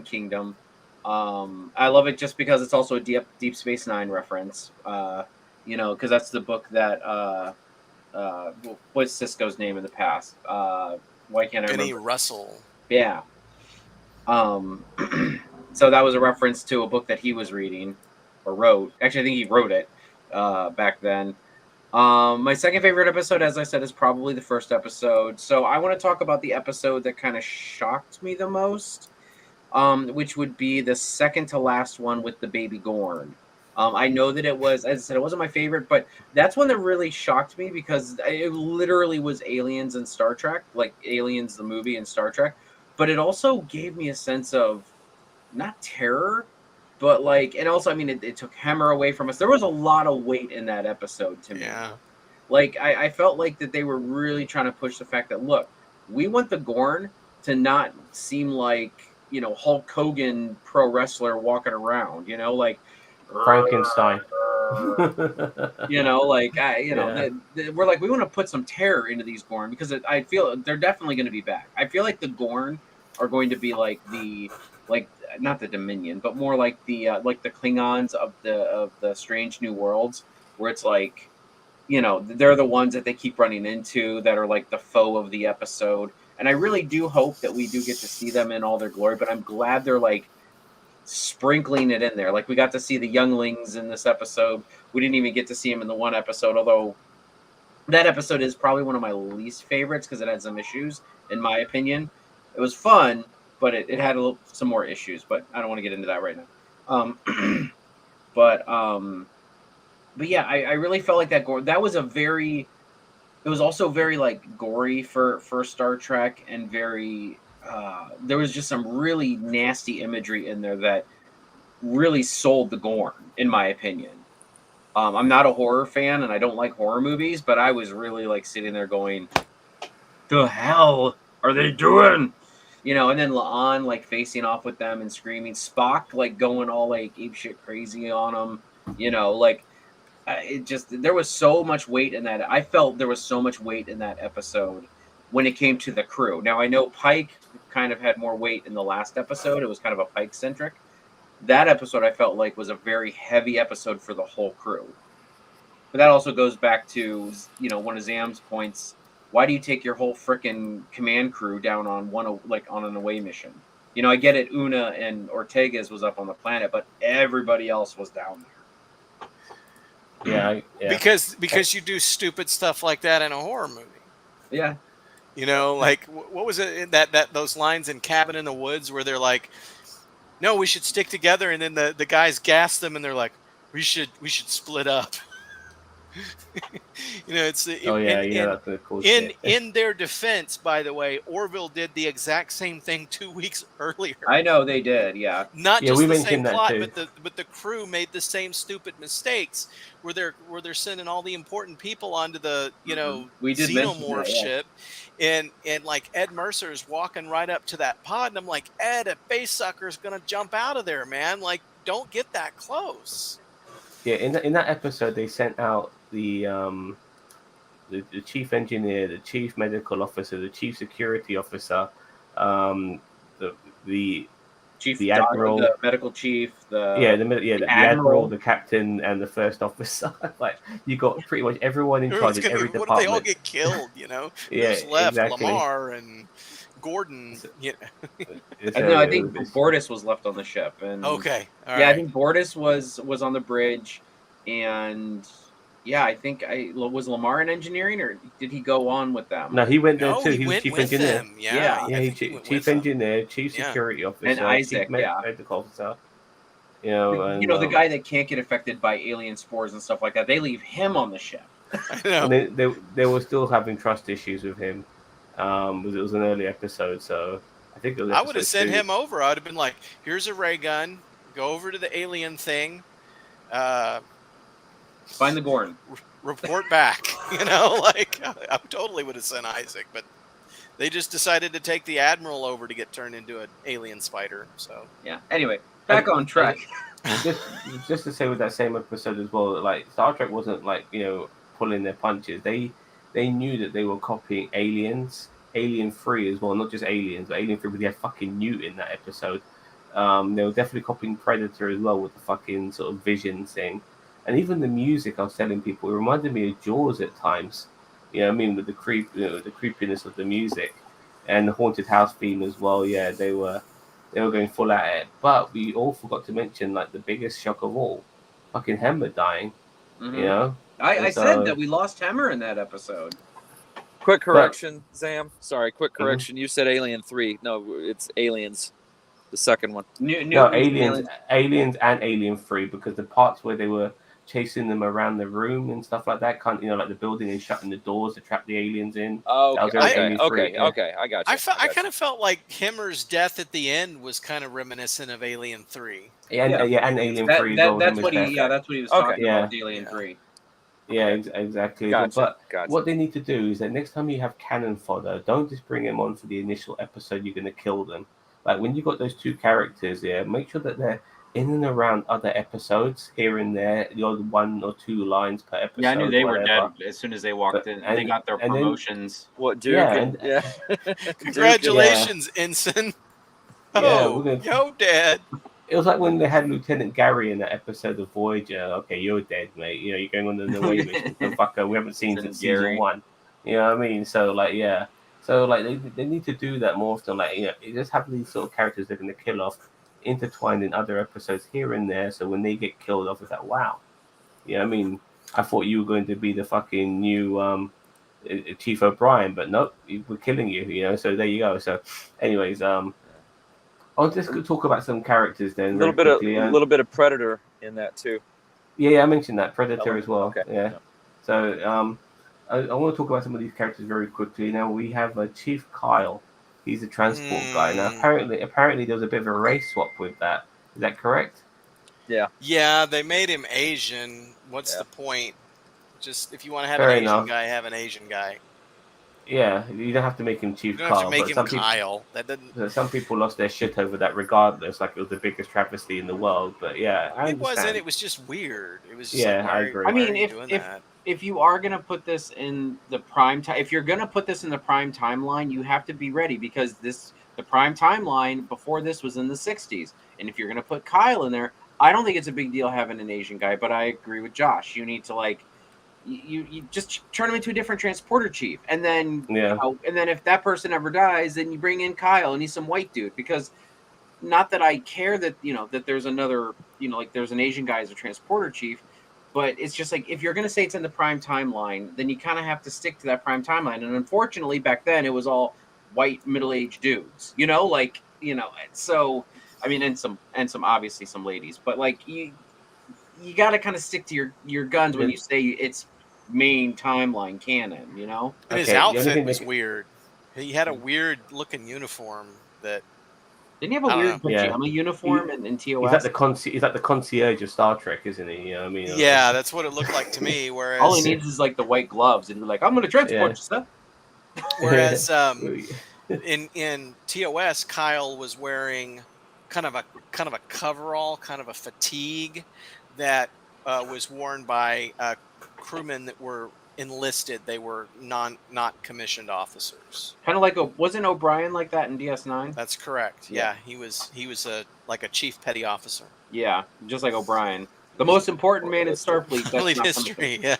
Kingdom. I love it just because it's also a Deep Space Nine reference. Because that's the book that what's Cisco's name in the past? Why can't I Benny remember? Russell. Yeah. So that was a reference to a book that he was reading or wrote. Actually, I think he wrote it back then. My second favorite episode, as I said, is probably the first episode. So I want to talk about the episode that kind of shocked me the most, which would be the second to last one with the baby Gorn. I know that it was, as I said, it wasn't my favorite, but that's one that really shocked me because it literally was Aliens and Star Trek, like Aliens, the movie, and Star Trek. But it also gave me a sense of not terror, but like, and also, I mean, it took Hammer away from us. There was a lot of weight in that episode to me. Yeah. Like, I felt like that they were really trying to push the fact that, look, we want the Gorn to not seem like, Hulk Hogan pro wrestler walking around, like Frankenstein. we're like, we want to put some terror into these Gorn because I feel they're definitely going to be back. I feel like the Gorn are going to be like not the Dominion, but more like the Klingons of the Strange New Worlds, where it's like, they're the ones that they keep running into that are like the foe of the episode. And I really do hope that we do get to see them in all their glory, but I'm glad they're like sprinkling it in there. Like, we got to see the younglings in this episode. We didn't even get to see them in the one episode, although that episode is probably one of my least favorites because it had some issues, in my opinion. It was fun, but it had some more issues, but I don't want to get into that right now. But yeah, I really felt like that was it was also very like gory for Star Trek, and very there was just some really nasty imagery in there that really sold the Gorn, in my opinion. I'm not a horror fan and I don't like horror movies, but I was really like sitting there going, the hell are they doing? And then La'an like facing off with them and screaming, Spock like going all like apeshit crazy on them, there was so much weight in that. I felt there was so much weight in that episode when it came to the crew. Now, I know Pike kind of had more weight in the last episode. It was kind of a Pike centric. That episode I felt like was a very heavy episode for the whole crew. But that also goes back to, one of Zam's points. Why do you take your whole frickin' command crew down on on an away mission? I get it. Una and Ortega's was up on the planet, but everybody else was down there. Yeah. Because you do stupid stuff like that in a horror movie. Yeah. Like, what was it that those lines in Cabin in the Woods where they're like, no, we should stick together, and then the guys gas them and they're like, we should split up. It's Oh yeah, that's the cool shit. in their defense, by the way, Orville did the exact same thing 2 weeks earlier. I know they did. Yeah. Not Yeah, just we the same mentioned that plot, too. but the crew made the same stupid mistakes where they're sending all the important people onto the We did mention xenomorph that, yeah. ship, and like Ed Mercer is walking right up to that pod, and I'm like, Ed, a face sucker is gonna jump out of there, man. Like, don't get that close. Yeah, in that episode, they sent out the chief engineer, the chief medical officer, the chief security officer, um, the Chief, the admiral, the medical chief, the the admiral, the captain, and the first officer. Like, you got pretty much everyone in charge of every What if department. they all get killed? Yeah, Who's left? exactly. Lamar and Gordon. I think Bortus was left on the ship, and Okay. All yeah, right. I think Bortus was on the bridge, and yeah, I think was Lamar in engineering, or did he go on with them? No, he went there No, too. he He was went chief with engineer. them. Yeah. Yeah, I he's think he went chief with them. engineer, chief Yeah. security officer, Isaac, chief medical officer. The guy that can't get affected by alien spores and stuff like that. They leave him on the ship. I know. And they were still having trust issues with him. It was an early episode, so I think it was. I would have episode sent 2. him over. I would have been like, "Here's a ray gun. Go over to the alien thing. Find the Gorn. Report back." Like I totally would have sent Isaac, but they just decided to take the admiral over to get turned into an alien spider. So Yeah. Anyway, back on track. Just to say with that same episode as well, like Star Trek wasn't like pulling their punches. They knew that they were copying Aliens, Alien 3 as well, not just Aliens, but Alien 3. But they had fucking Newt in that episode. They were definitely copying Predator as well with the fucking sort of vision thing, and even the music. I was telling people it reminded me of Jaws at times. With the the creepiness of the music, and the haunted house theme as well. Yeah, they were going full at it. But we all forgot to mention like the biggest shock of all, fucking Hammer dying. Mm-hmm. I said that we lost Hammer in that episode. Quick correction, Zam. Sorry, quick correction. You said Alien 3. No, it's Aliens, the second one. No, Aliens and Alien 3, because the parts where they were chasing them around the room and stuff like that, like the building and shutting the doors to trap the aliens in. Oh, okay, I got you. I kind of felt like Himmer's death at the end was kind of reminiscent of Alien 3. And Alien 3. That's what he was talking about. Alien 3. Yeah, exactly. Gotcha. What they need to do is that next time you have cannon fodder, don't just bring them on for the initial episode. You're going to kill them. Like when you got those two characters, make sure that they're in and around other episodes here and there, the odd 1 or 2 lines per episode. Yeah, I knew they were dead as soon as they walked in. And they got their promotions. What, dude? Yeah. Congratulations, Ensign. Yo, Dad. It was like when they had Lieutenant Gary in that episode of Voyager. Okay, you're dead, mate. You're going on the away mission. So fucker, we haven't seen since season 1. You know what I mean? So they need to do that more often. Just have these sort of characters they're going to kill off, intertwined in other episodes here and there. So when they get killed off, it's like, wow. You know what I mean? I thought you were going to be the fucking new Chief O'Brien, but nope, we're killing you. So there you go. So, anyways, I'll just talk about some characters then. A little bit of Predator in that too. Yeah, I mentioned that Predator as well. Okay. Yeah. So I want to talk about some of these characters very quickly. Now we have Chief Kyle. He's a transport guy. Now apparently there was a bit of a race swap with that. Is that correct? Yeah. Yeah, they made him Asian. What's the point? Just if you want to have Fair an Asian enough. guy, have an Asian guy. Yeah, you don't have to make him Chief You don't Kyle. have to make him people, Kyle. That doesn't. some people lost their shit over that regardless. Like it was the biggest travesty in the world. But yeah, I It wasn't. understand. It was just weird. It was. Just Yeah, I agree. I mean, why are you doing that? if you are going to put this in the prime time, if you're going to put this in the prime timeline, you have to be ready because the prime timeline before this was in the 60s. And if you're going to put Kyle in there, I don't think it's a big deal having an Asian guy, but I agree with Josh. You need to you just turn him into a different transporter chief. And then, and then if that person ever dies, then you bring in Kyle and he's some white dude, because not that I care that, that there's another, there's an Asian guy as a transporter chief. But it's just like, if you're going to say it's in the prime timeline, then you kind of have to stick to that prime timeline. And unfortunately, back then, it was all white middle-aged dudes, so, I mean, and some obviously some ladies. But, you got to kind of stick to your guns when Yeah. you say it's main timeline canon. You know, And his Okay, the only outfit thing was they- weird. He had a weird looking uniform that didn't he have a I don't weird know. Yeah. pajama uniform in TOS? He's like the concierge of Star Trek, isn't he? You know what I mean? Yeah, that's what it looked like to me. Whereas, All he needs is like the white gloves, and be like, "I'm going to transport you, sir." whereas in TOS, Kyle was wearing kind of a coverall, kind of a fatigue that was worn by crewmen that were enlisted. They were not commissioned officers. Kind of like wasn't O'Brien like that in DS9? That's correct. Yeah. Yeah, he was like a chief petty officer. Yeah, just like O'Brien, the most important man in Starfleet. That's Believe not history. Yeah.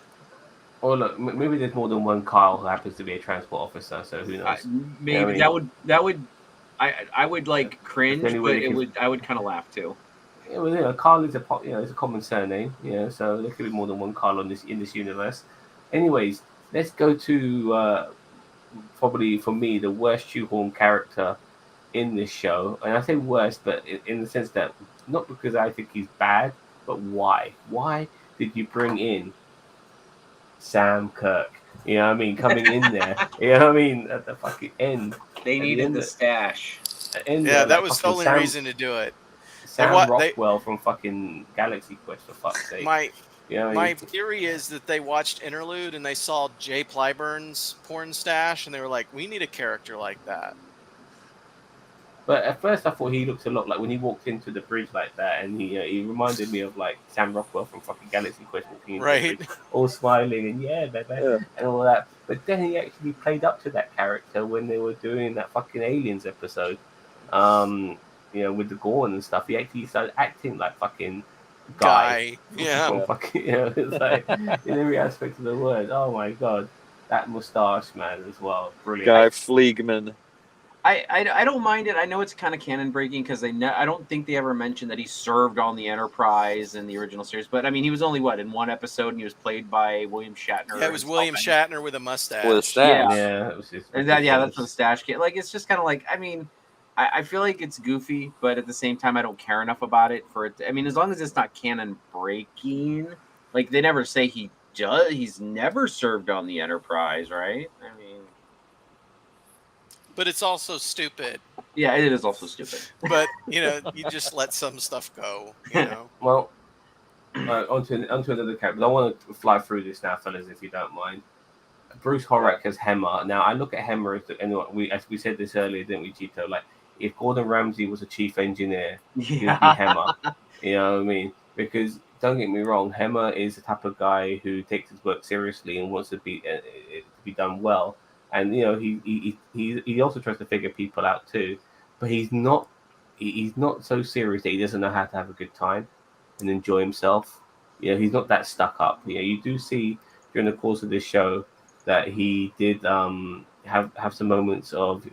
Or look, maybe there's more than one Kyle who happens to be a transport officer, so who knows? Maybe I mean- that would I would like cringe, any way but they it can- would I would kind of laugh too. Yeah, well, Kyle is it's a common surname, so there could be more than one Kyle in this universe. Anyways, let's go to probably for me the worst shoehorn character in this show, and I say worst, but in the sense that not because I think he's bad, but why? Why did you bring in Sam Kirk? You know what I mean? Coming in there, you know what I mean? At the fucking end. They At the needed end the of- stash. Yeah, that was the only reason to do it. Sam they- Rockwell from fucking Galaxy Quest, for fuck's sake. My You know what I my mean? theory is that they watched Interlude and they saw Jay Plyburn's porn stash and they were like, "We need a character like that." But at first, I thought he looked a lot like when he walked into the bridge like that, and he reminded me of like Sam Rockwell from fucking Galaxy Quest, walking into the Right. bridge, all smiling and baby, and all that. But then he actually played up to that character when they were doing that fucking Aliens episode, with the Gorn and stuff. He actually started acting like fucking guy. Yeah. From fucking, it's like in every aspect of the word. Oh my god, that mustache man as well, brilliant. Guy Fleegman. I don't mind it. I know it's kind of canon breaking because I don't think they ever mentioned that he served on the Enterprise in the original series. But I mean, he was only in one episode, and he was played by William Shatner. Yeah, it was William Shatner with a mustache. With a stash. Yeah, it was just That's the stash kit. Like, it's just kind of like, I mean, I feel like it's goofy, but at the same time, I don't care enough about it for it. I mean, as long as it's not canon breaking, like they never say he's never served on the Enterprise, right? I mean, But it's also stupid. yeah, it is also stupid. But you just let some stuff go. Well, onto another character. I want to fly through this now, fellas, if you don't mind. Bruce Horak as Hemmer. Now, I look at Hemmer as we said this earlier, didn't we, Chito? Like, if Gordon Ramsay was a chief engineer, he'd be Hemmer. You know what I mean? Because don't get me wrong, Hemmer is the type of guy who takes his work seriously and wants to be done well. And he also tries to figure people out too, but he's not so serious that he doesn't know how to have a good time and enjoy himself. He's not that stuck up. You do see during the course of this show that he did have some moments of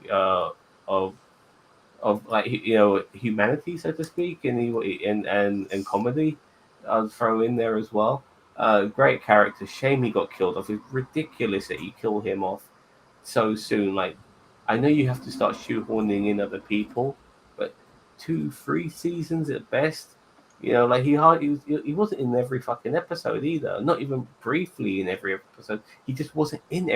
like humanity, so to speak, and comedy. I'll throw in there as well. Great character. Shame he got killed off. It's ridiculous that you kill him off so soon. Like, I know you have to start shoehorning in other people, but 2-3 seasons at best. Like he wasn't in every fucking episode either. Not even briefly in every episode. He just wasn't in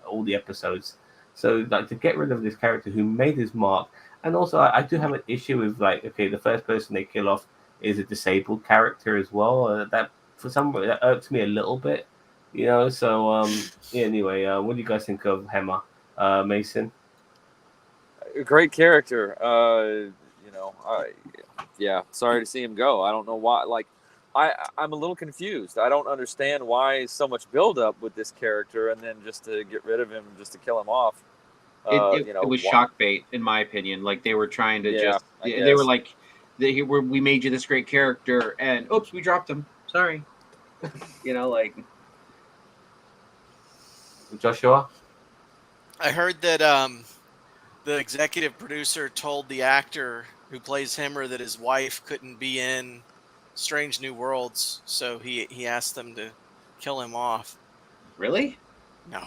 all the episodes. So like to get rid of this character who made his mark, and also I do have an issue with like, okay, the first person they kill off is a disabled character as well. That for some reason that irks me a little bit. So anyway, what do you guys think of Hemmer, Mason? A great character. Sorry to see him go. I don't know why. Like, I'm a little confused. I don't understand why so much buildup with this character, and then just to get rid of him, just to kill him off. It was shock bait, in my opinion. Like they were trying to they were like, we made you this great character, and oops, we dropped him. Sorry. Like. Joshua? I heard that the executive producer told the actor who plays Hemmer that his wife couldn't be in Strange New Worlds, so he asked them to kill him off. Really? No.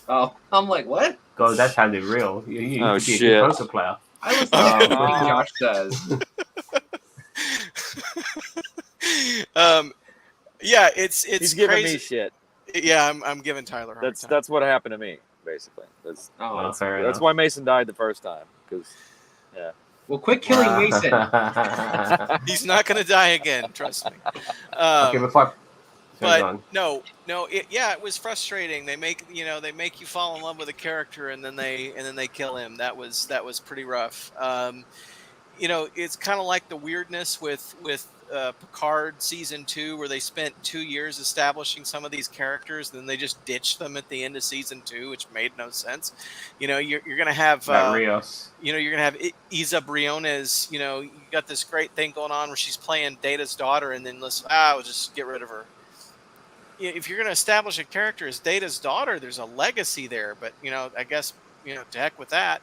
Oh, I'm like, what? God, that sounded real. You Oh, could be a shit. good poker player. I was like, Josh says. Yeah, it's He's giving crazy. me shit. Yeah, I'm giving Tyler a hard time. That's what happened to me, basically. That's Fair that's enough. why Mason died the first time. Because Well, quit killing Mason. He's not going to die again. Trust me. Okay, before But no, it was frustrating. They make you fall in love with a character and then they kill him. That was pretty rough. It's kind of like the weirdness with Picard season 2, where they spent 2 years establishing some of these characters, and then they just ditched them at the end of season 2, which made no sense. You're gonna have Rios. you're gonna have Isa Briones. You got this great thing going on where she's playing Data's daughter, and then we'll just get rid of her. If you're going to establish a character as Data's daughter, there's a legacy there. But I guess to heck with that.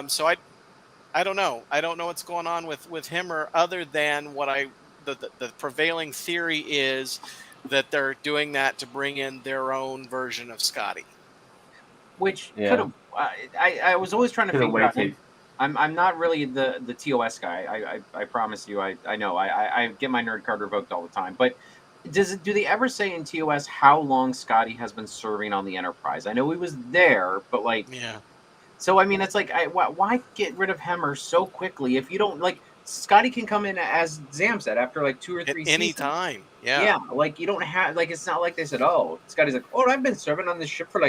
So I don't know. I don't know what's going on with him, or other than what the prevailing theory is that they're doing that to bring in their own version of Scotty. Which could have. I was always trying to figure out. I'm not really the TOS guy. I promise you. I know. I get my nerd card revoked all the time, but. Do they ever say in TOS how long Scotty has been serving on the Enterprise? I know he was there, but yeah. So I mean, it's like, why get rid of Hemmer so quickly if you don't like? Scotty can come in as Zam said after 2 or 3 seasons. Any time. Yeah. Yeah, you don't have it's not like they said, oh, Scotty's like, oh, I've been serving on this ship for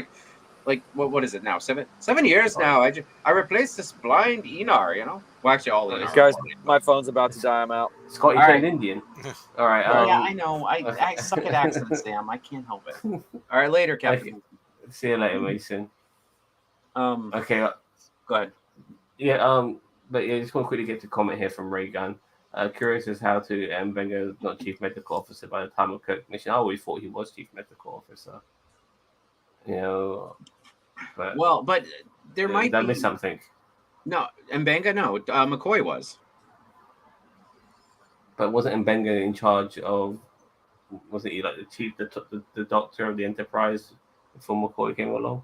what is it now? 7 years now. I replaced this blind Enar, Well, actually, all Enar. guys, my phone's about to die. I'm out. Scotty turned Indian. All right. Yeah, I know. I suck at accents, Sam. I can't help it. All right, later, Captain. Okay. See you later, Mason. Okay. Go ahead. Yeah. But yeah, just want to quickly get to comment here from Ray Gunn. Curious as how to Benga not chief medical officer by the time of Kirk mission. I always thought he was chief medical officer. But there might be. Did I miss something? No, Mbenga, no. McCoy was. But wasn't Mbenga in charge of? Wasn't he the chief, the doctor of the Enterprise before McCoy came along?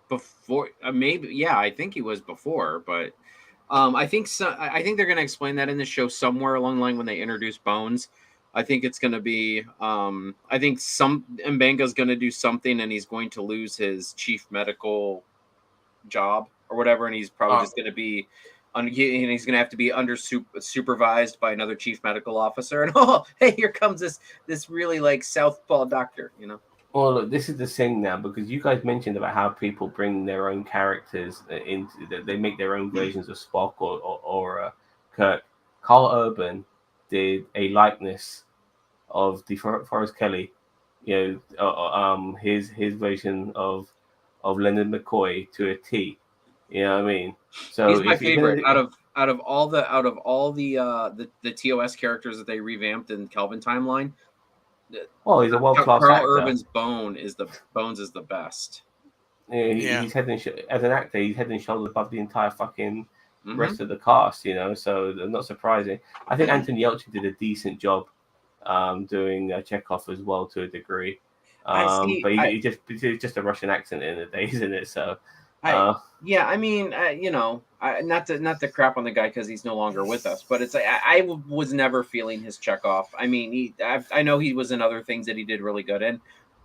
Before, maybe, yeah, I think he was before, but I think I think they're going to explain that in the show somewhere along the line when they introduce Bones. I think it's going to be. I think Mbenga's going to do something, and he's going to lose his chief medical job or whatever, and he's probably just going to be. And he's going to have to be supervised by another chief medical officer. And hey, here comes this really southpaw doctor, Well, look, this is the thing now, because you guys mentioned about how people bring their own characters into they make their own versions of Spock or Kirk. Carl Urban did a likeness of DeForest Kelly, his version of Leonard McCoy to a T. You know what I mean? So he's my favorite out of all the TOS characters that they revamped in Kelvin timeline. Well, he's a world-class Carl actor. Urban's Bones is the best. Yeah, he's as an actor, he's head and shoulders above the entire fucking rest of the cast. So not surprising. I think Anthony Yelchin did a decent job doing Chekhov as well to a degree. But it's just a Russian accent in the days, isn't it? So. Yeah, I mean, not to crap on the guy because he's no longer with us, but it's I was never feeling his Chekhov. I mean, I know he was in other things that he did really good in,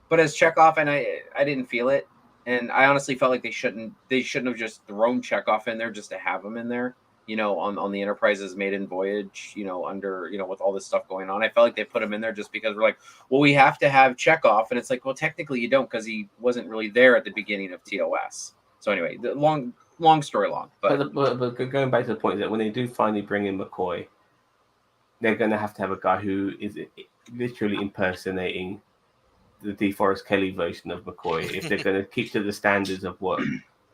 but as Chekhov, and I didn't feel it, and I honestly felt like they shouldn't have just thrown Chekhov in there just to have him in there, on the Enterprise's maiden voyage, under with all this stuff going on. I felt like they put him in there just because we're like, well, we have to have Chekhov, and it's like, well, technically you don't because he wasn't really there at the beginning of TOS. So anyway, the long story long. But going back to the point is that when they do finally bring in McCoy, they're going to have a guy who is literally impersonating the DeForest Kelly version of McCoy if they're going to keep to the standards of what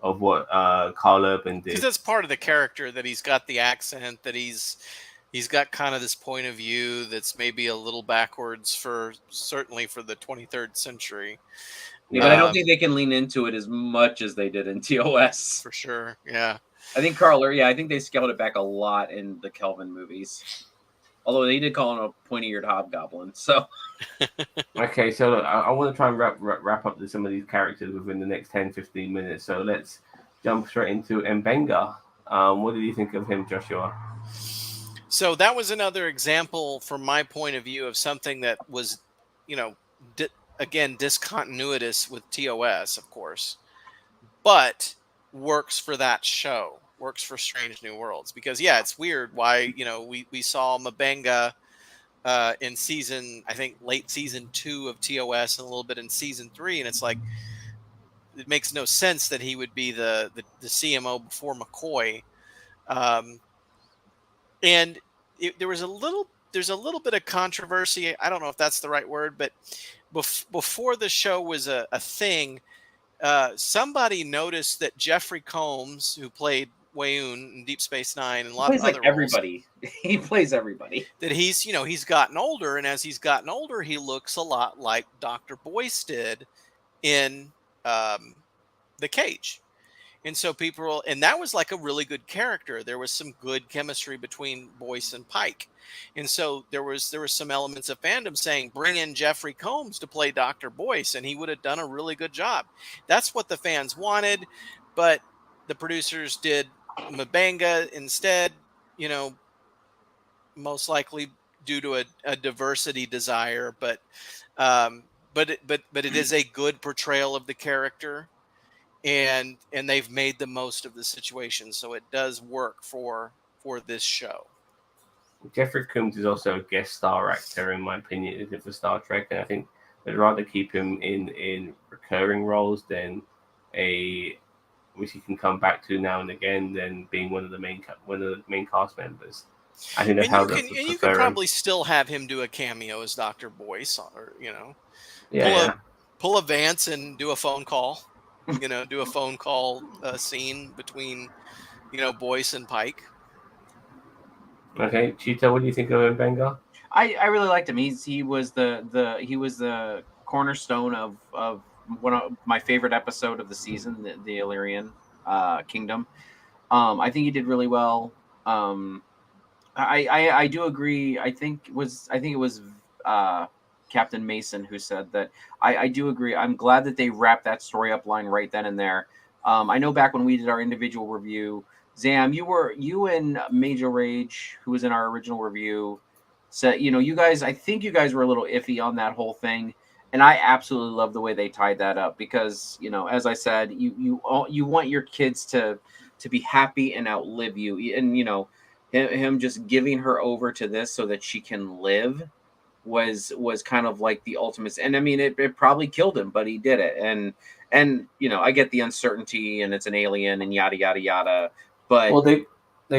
Carl Urban did. Because that's part of the character, that he's got the accent, that he's got kind of this point of view that's maybe a little backwards certainly for the 23rd century. Yeah, but I don't think they can lean into it as much as they did in TOS. For sure, yeah. I think I think they scaled it back a lot in the Kelvin movies. Although they did call him a pointy-eared hobgoblin, so. Okay, so look, I want to try and wrap up some of these characters within the next 10-15 minutes. So let's jump straight into Mbenga. What did you think of him, Joshua? So that was another example, from my point of view, of something that was again, discontinuitous with TOS, of course, but works for that show, works for Strange New Worlds, because it's weird why, we saw Mabenga in I think late season 2 of TOS and a little bit in season 3, and it's like, it makes no sense that he would be the CMO before McCoy. And there's a little bit of controversy. I don't know if that's the right word, but before the show was a thing, somebody noticed that Jeffrey Combs, who played Wayoon in Deep Space Nine and a lot plays of other like everybody. He plays everybody. roles, that he's gotten older, and as he's gotten older, he looks a lot like Dr. Boyce did in The Cage. And so and that was like a really good character. There was some good chemistry between Boyce and Pike. And so there was some elements of fandom saying, bring in Jeffrey Combs to play Dr. Boyce, and he would have done a really good job. That's what the fans wanted, but the producers did Mabanga instead, most likely due to a diversity desire, but it is a good portrayal of the character. And they've made the most of the situation, so it does work for this show. Jeffrey Combs is also a guest star actor, in my opinion, is it for Star Trek, and I think they'd rather keep him in recurring roles than which he can come back to now and again than being one of the main cast members. I think that's how you could probably still have him do a cameo as Dr. Boyce, or pull a Vance and do a phone call. Do a phone call scene between, Boyce and Pike. Okay, Cheetah, what do you think of Mbenga? I really liked him. He was the cornerstone of one of my favorite episode of the season, the Illyrian Kingdom. I think he did really well. I do agree. I think it was Captain Mason who said that. I do agree. I'm glad that they wrapped that story up line right then and there. I know back when we did our individual review, Zam, you and Major Rage, who was in our original review, said, I think you guys were a little iffy on that whole thing. And I absolutely love the way they tied that up because, as I said, you want your kids to be happy and outlive you. And, him just giving her over to this so that she can live was kind of like the ultimate. And I mean, it probably killed him, but he did it. And I get the uncertainty and it's an alien and yada, yada, yada. But well, they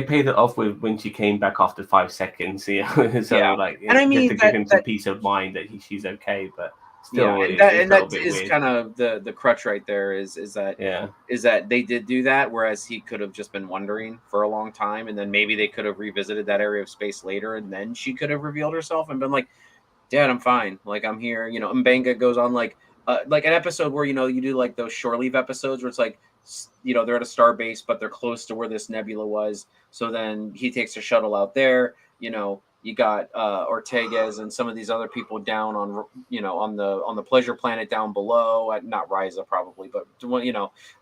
paid it off with when she came back after 5 seconds. So and I mean, to give him some peace of mind that she's okay, but still, that is weird. Kind of the crutch right there. Is that they did do that, whereas he could have just been wondering for a long time, and then maybe they could have revisited that area of space later, and then she could have revealed herself and been like, "Dad, I'm fine. Like I'm here." Mbenga goes on like an episode where you do like those shore leave episodes where it's like. They're at a star base, but they're close to where this nebula was. So then he takes a shuttle out there. You got Ortegas and some of these other people down on on the pleasure planet down below. Not Ryza probably, but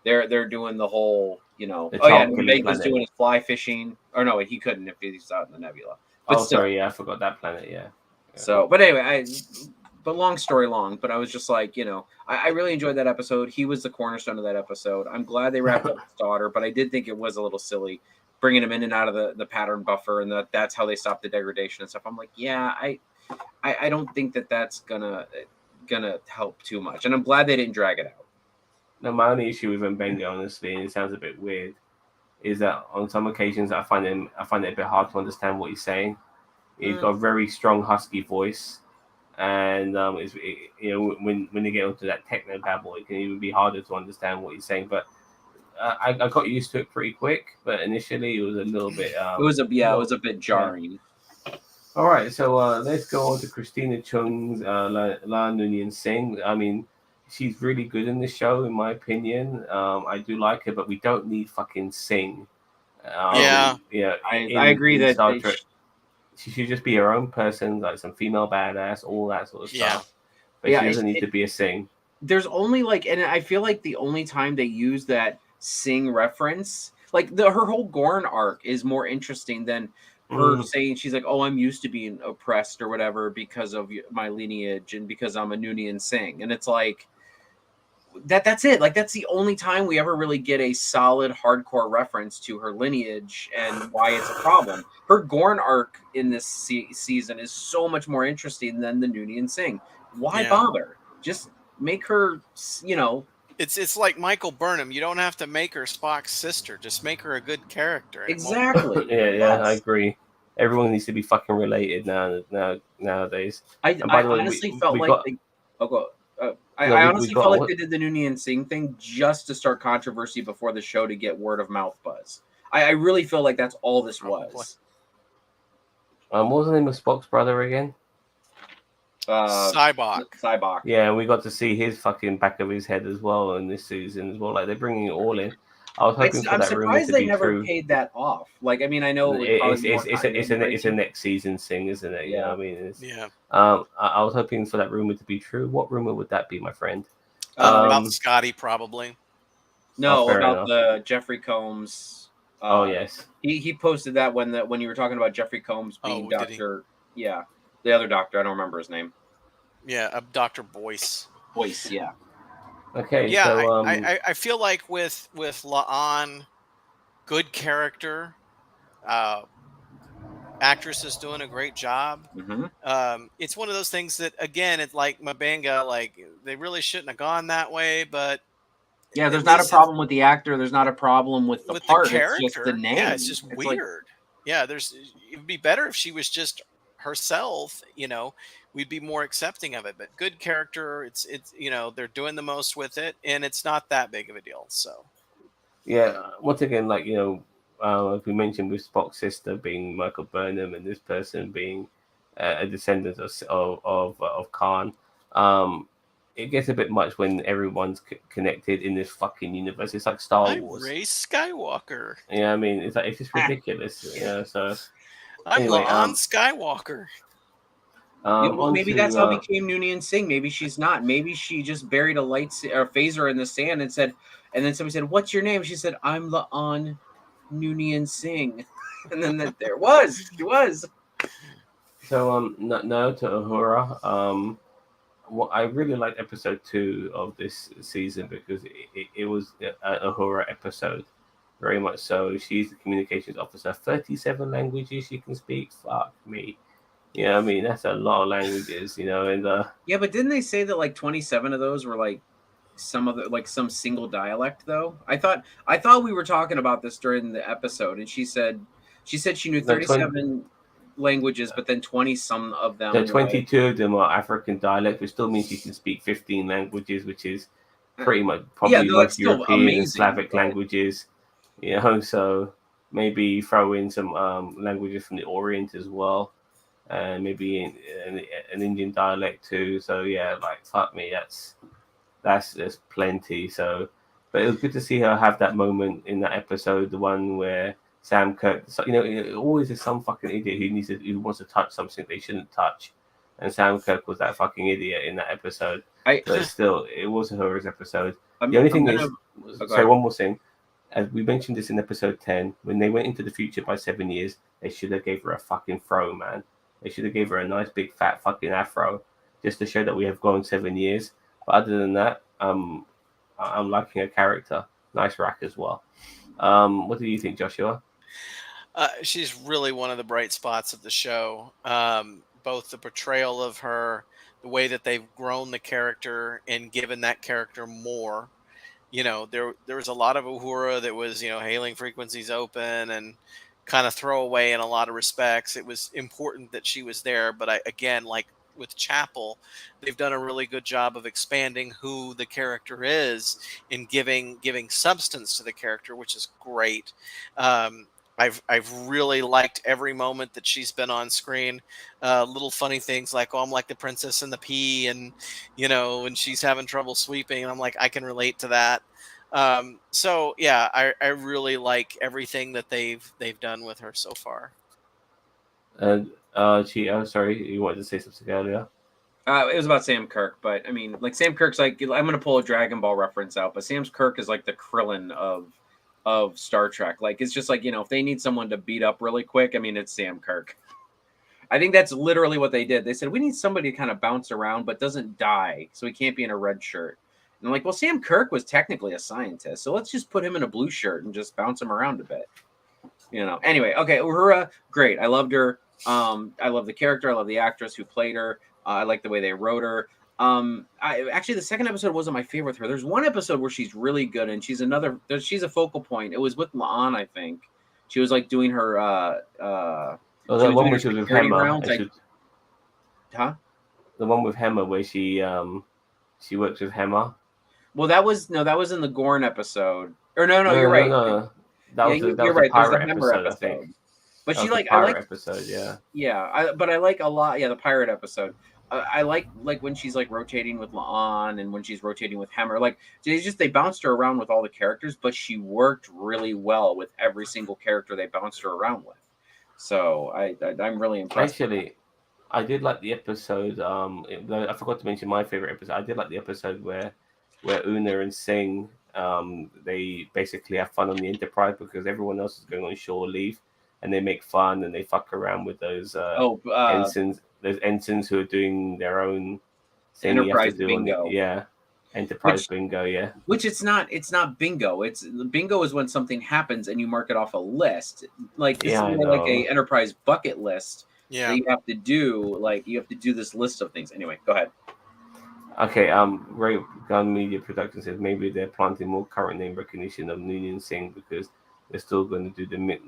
they're doing the whole Vega's doing his fly fishing. Or no, he couldn't if he's out in the nebula. But sorry, I forgot that planet. Yeah. So, but anyway, But long story long, but I was just like, I really enjoyed that episode. He was the cornerstone of that episode. I'm glad they wrapped up his daughter, but I did think it was a little silly bringing him in and out of the pattern buffer, and that's how they stopped the degradation and stuff. I'm like, yeah, I don't think that's gonna help too much, and I'm glad they didn't drag it out. No, my only issue with Mbenga, honestly, and it sounds a bit weird, is that on some occasions I find it a bit hard to understand what he's saying. He's got a very strong husky voice. And when they get onto that techno babble, it can even be harder to understand what he's saying. But I got used to it pretty quick. But initially, it was a little bit. It was a bit jarring. Yeah. All right, so let's go on to Christina Chung's La Noonien Singh. I mean, she's really good in this show, in my opinion. I do like her, but we don't need fucking Singh. I agree that. She should just be her own person, like some female badass, all that sort of stuff. But she doesn't need to be a Singh. There's only and I feel like the only time they use that Singh reference, like her whole Gorn arc is more interesting than her saying she's like, "Oh, I'm used to being oppressed or whatever because of my lineage and because I'm a Noonien Singh," and it's like that's it. Like that's the only time we ever really get a solid hardcore reference to her lineage and why it's a problem. Her Gorn arc in this season is so much more interesting than the Noonien Singh. Why bother? Just make her, you know. It's like Michael Burnham. You don't have to make her Spock's sister. Just make her a good character. Exactly. Yeah, I agree. Everyone needs to be fucking related nowadays. I by the way, honestly felt like got, they, I no, honestly got, felt like they did the Noonien Singh thing just to start controversy before the show to get word of mouth buzz. I really feel like that's all this was. what was the name of Spock's brother again? Cybok. Yeah, we got to see his fucking back of his head as well in this season as well. Like they're bringing it all in. I was hoping for that rumor to be true. Paid that off. Like, I mean, I know it's a next season thing, isn't it? Yeah. You know what I mean? Yeah. I was hoping for that rumor to be true. What rumor would that be, my friend? About Scotty, probably. No, about the Jeffrey Combs. Yes. He posted that when you were talking about Jeffrey Combs being Dr. Yeah, the other doctor. I don't remember his name. Yeah, Dr. Boyce. Voice, yeah. Okay. Yeah, so, I feel like with La'an, good character, actress is doing a great job. Mm-hmm. It's one of those things that, again, it's like Mabanga, like they really shouldn't have gone that way, but yeah, there's not a problem with the actor. There's not a problem with the part. The character. It's just the name. Yeah, it's just weird. Yeah, it'd be better if she was just herself. You know, we'd be more accepting of it. But good character. It's they're doing the most with it, and it's not that big of a deal. So yeah, once again, like if we mentioned with Spock's sister being Michael Burnham and this person being a descendant of Khan, it gets a bit much when everyone's connected in this fucking universe. It's like Star Wars. Rey Skywalker. Yeah, I mean, it's just ridiculous. Yeah, so I'm La'an Skywalker. Well, maybe that's how became Noonien Singh. Maybe she's not. Maybe she just buried a phaser in the sand and then somebody said, "What's your name?" She said, "I'm La'an Noonien Singh," and then she was. So no to Uhura. I really liked episode 2 of this season because it was an Uhura episode, very much so. She's the communications officer. 37 languages she can speak. Fuck me. Yeah, I mean that's a lot of languages, and yeah, but didn't they say that like 27 of those were like some single dialect though? I thought we were talking about this during the episode, and she said she knew 37 languages, but then 20 some of them. The 22 of them are African dialects, which still means you can speak 15 languages, which is pretty much probably most European and Slavic languages. So maybe throw in some languages from the Orient as well. And maybe an Indian dialect too. So yeah, like fuck me, that's plenty. So, but it was good to see her have that moment in that episode, the one where Sam Kirk, it always is some fucking idiot who wants to touch something they shouldn't touch, and Sam Kirk was that fucking idiot in that episode. But still, it was a Uhura's episode. The only thing is, one more thing. As we mentioned this in episode 10, when they went into the future by 7 years, they should have gave her a fucking fro, man. They should have gave her a nice big fat fucking afro, just to show that we have gone 7 years. But other than that, I'm liking her character. Nice rack as well. What do you think, Joshua? She's really one of the bright spots of the show. Both the portrayal of her, the way that they've grown the character and given that character more. There was a lot of Uhura that was, hailing frequencies open and kind of throwaway in a lot of respects. It was important that she was there, but again, like with Chapel, they've done a really good job of expanding who the character is and giving substance to the character, which is great. I've really liked every moment that she's been on screen. Little funny things like, I'm like the princess and the pea, and when she's having trouble sweeping, and I'm like, I can relate to that. So yeah, I really like everything that they've done with her so far. And sorry, you wanted to say something earlier? It was about Sam Kirk, but I mean, like Sam Kirk's like, I'm gonna pull a Dragon Ball reference out, but Sam Kirk is like the Krillin of of Star Trek. Like, it's just like, if they need someone to beat up really quick, I mean, it's Sam Kirk. I think that's literally what they did. They said, we need somebody to kind of bounce around but doesn't die, so he can't be in a red shirt. And I'm like, well, Sam Kirk was technically a scientist, so let's just put him in a blue shirt and just bounce him around a bit. Anyway, okay, Uhura, great. I loved her. I love the character. I love the actress who played her. I like the way they wrote her. Actually, the second episode wasn't my favorite with her. There's one episode where she's really good, and she's a focal point. It was with La'an, I think. She was like doing her the one which was with Hemmer. Huh? The one with Hemmer where she works with Hemmer. Well, that was in the Gorn episode. Or no, you're right. No. That was you're the right. pirate There's the Hemmer episode, I think. But That she was like the pirate I like episode, yeah. Yeah, but I like a lot. Yeah, the pirate episode. I like when she's like rotating with La'an and when she's rotating with Hemmer. Like they bounced her around with all the characters, but she worked really well with every single character they bounced her around with. So I'm really impressed. Actually, I did like the episode. I forgot to mention my favorite episode. I did like the episode where Una and Singh they basically have fun on the Enterprise because everyone else is going on shore leave, and they make fun and they fuck around with those ensigns. Those ensigns who are doing their own thing. Enterprise bingo. Enterprise bingo. Yeah. Which it's not bingo. It's bingo is when something happens and you mark it off a list. Like this is more like a Enterprise bucket list. Yeah. That you have to do. Like you have to do this list of things. Anyway, go ahead. Okay. Ray Gun Media Production says maybe they're planting more current name recognition of Noonien Singh because they're still going to do the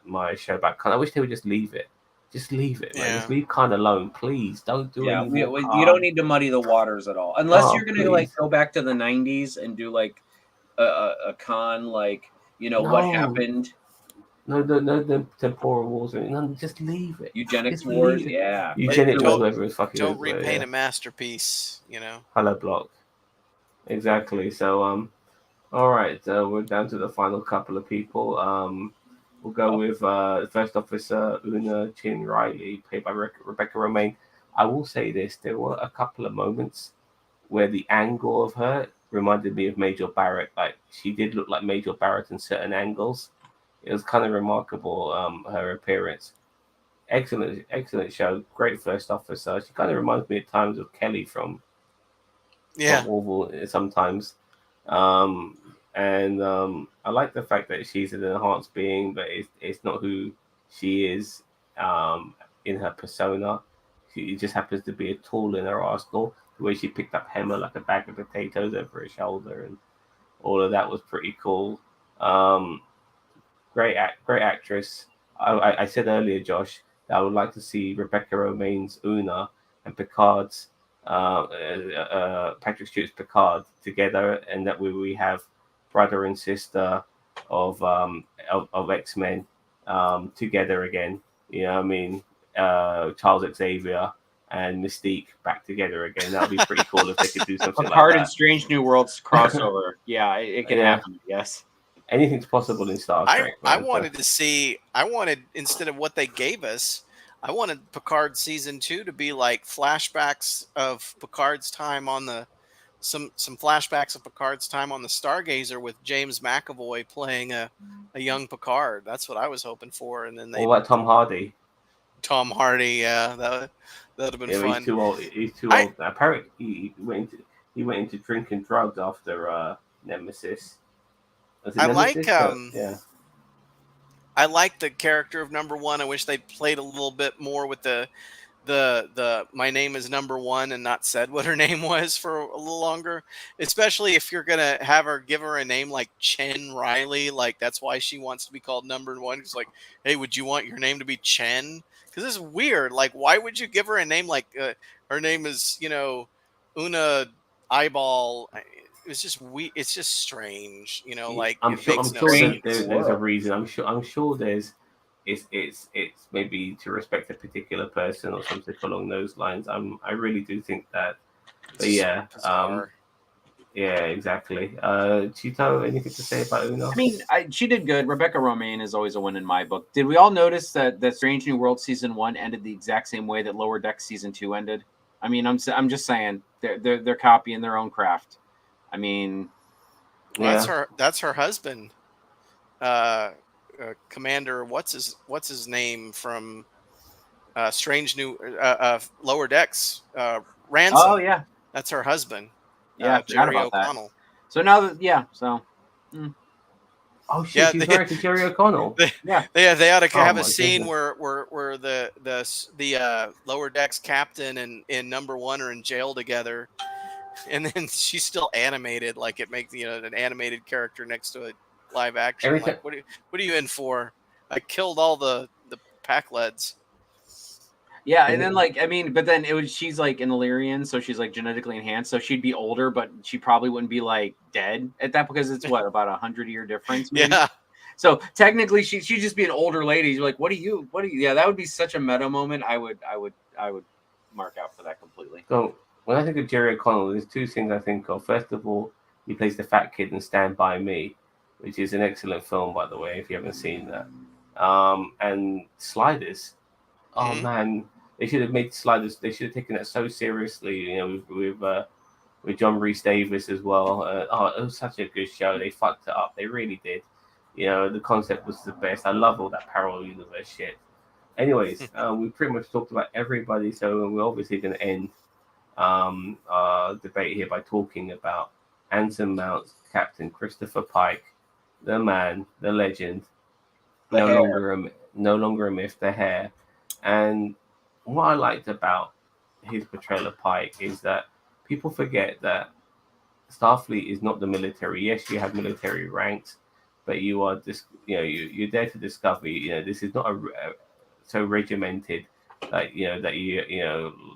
Maya show back. I wish they would just leave it. Just leave it, man. Yeah. Just leave Khan alone, please. Don't do anything. You don't need to muddy the waters at all, unless you're going to like please. go back to the '90s and do like a Khan, like what happened. No, temporal wars. No, just leave it. Eugenics Just wars, leave it. yeah. Eugenics Don't- wars, whatever it's fucking. Don't repaint a masterpiece, Hello, block. Exactly. So, all right. We're down to the final couple of people. We'll go with First Officer Una Chin Riley, played by Rebecca Romaine. I will say this: there were a couple of moments where the angle of her reminded me of Major Barrett. Like she did look like Major Barrett in certain angles. It was kind of remarkable. Her appearance, excellent show. Great First Officer. She kind of reminds me at times of Kelly from Orville sometimes. I like the fact that she's an enhanced being, but it's not who she is in her persona. She just happens to be a tool in her arsenal. The way she picked up Hemmer like a bag of potatoes over her shoulder, and all of that was pretty cool. Great actress. I said earlier, Josh, that I would like to see Rebecca Romaine's Una and Picard's Patrick Stewart's Picard together, and that we have brother and sister of X-Men together again. You know what I mean? Charles Xavier and Mystique back together again. That would be pretty cool if they could do something like Picard that. and Strange New Worlds crossover. Yeah, it can happen. Yes. Anything's possible in Star Trek. I wanted instead of what they gave us, I wanted Picard season 2 to be like flashbacks of Picard's time on the some flashbacks of Picard's time on the Stargazer with James McAvoy playing a young Picard. That's what I was hoping for. And then What about Tom Hardy? Tom Hardy, yeah, that would have been fun. He's too old. He's too old. Apparently, he went into drinking drugs after Nemesis. I Nemesis? like I like the character of Number One. I wish they played a little bit more with the my name is Number One and not said what her name was for a little longer. Especially if you're gonna give her a name like Chen Riley, like that's why she wants to be called Number One. It's like, hey, would you want your name to be Chen? Because it's weird. Like, why would you give her a name like her name is Una Eyeball? It's just it's just strange, like I'm sure sense. there's a reason. I'm sure there's it's maybe to respect a particular person or something along those lines. I really do think that. But yeah, yeah, exactly. Chito, anything to say about Una? I mean, she did good. Rebecca Romaine is always a win in my book. Did we all notice that Strange New World season 1 ended the exact same way that Lower Decks season 2 ended? I mean, I'm just saying they're copying their own craft. I mean, Well, that's her husband. Commander, what's his name from Strange New Lower Decks, Ransom. Oh yeah, That's her husband, yeah. I forgot Jerry about that. O'Connell. So now that Oh shit, Yeah, she's married to Jerry O'Connell. yeah. They ought to Oh, have my a scene goodness. where the Lower Decks captain and in number 1 are in jail together, and then she's still animated, like it makes an animated character next to a live action. Every Like, time, what are you in for? I killed all the pack leads. Yeah, and then but then she's like an Illyrian, so she's like genetically enhanced, so she'd be older, but she probably wouldn't be like dead at that because it's what, about 100-year difference, maybe? Yeah. So technically she'd just be an older lady. You're like, what do you yeah, that would be such a meta moment. I would mark out for that completely. so when I think of Jerry O'Connell, there's two things I think of. First of all, he plays the fat kid in Stand By Me, which is an excellent film, by the way, if you haven't seen that. And Sliders. Oh Mhm. man, they should have made Sliders. They should have taken that so seriously. With John Rhys Davis as well. It was such a good show. They fucked it up. They really did. The concept was the best. I love all that parallel universe shit. Anyways, we pretty much talked about everybody, so we're obviously going to end our debate here by talking about Anson Mount's Captain Christopher Pike, the man, the legend, The no hair. longer a myth, the hair. And what I liked about his portrayal of Pike is that people forget that Starfleet is not the military. Yes, you have military ranks, but you are just you're there to discover. This is not so regimented that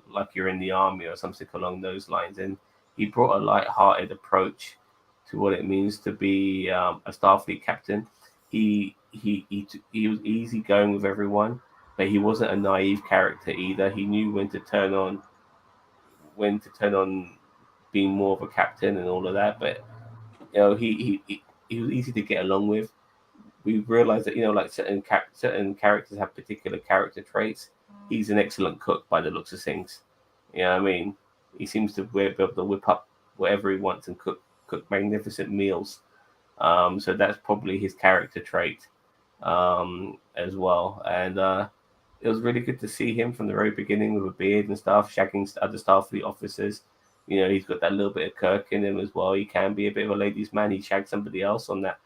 like you're in the army or something along those lines. And he brought a light-hearted approach to what it means to be a Starfleet captain. He was easygoing with everyone, but he wasn't a naive character either. He knew when to turn on being more of a captain and all of that. But he was easy to get along with. We realized that like certain characters have particular character traits. He's an excellent cook by the looks of things. I mean, he seems to be able to whip up whatever he wants and cook magnificent meals. So that's probably his character trait as well. And it was really good to see him from the very beginning with a beard and stuff, shagging other Starfleet officers. He's got that little bit of Kirk in him as well. He can be a bit of a ladies' man. He shagged somebody else on that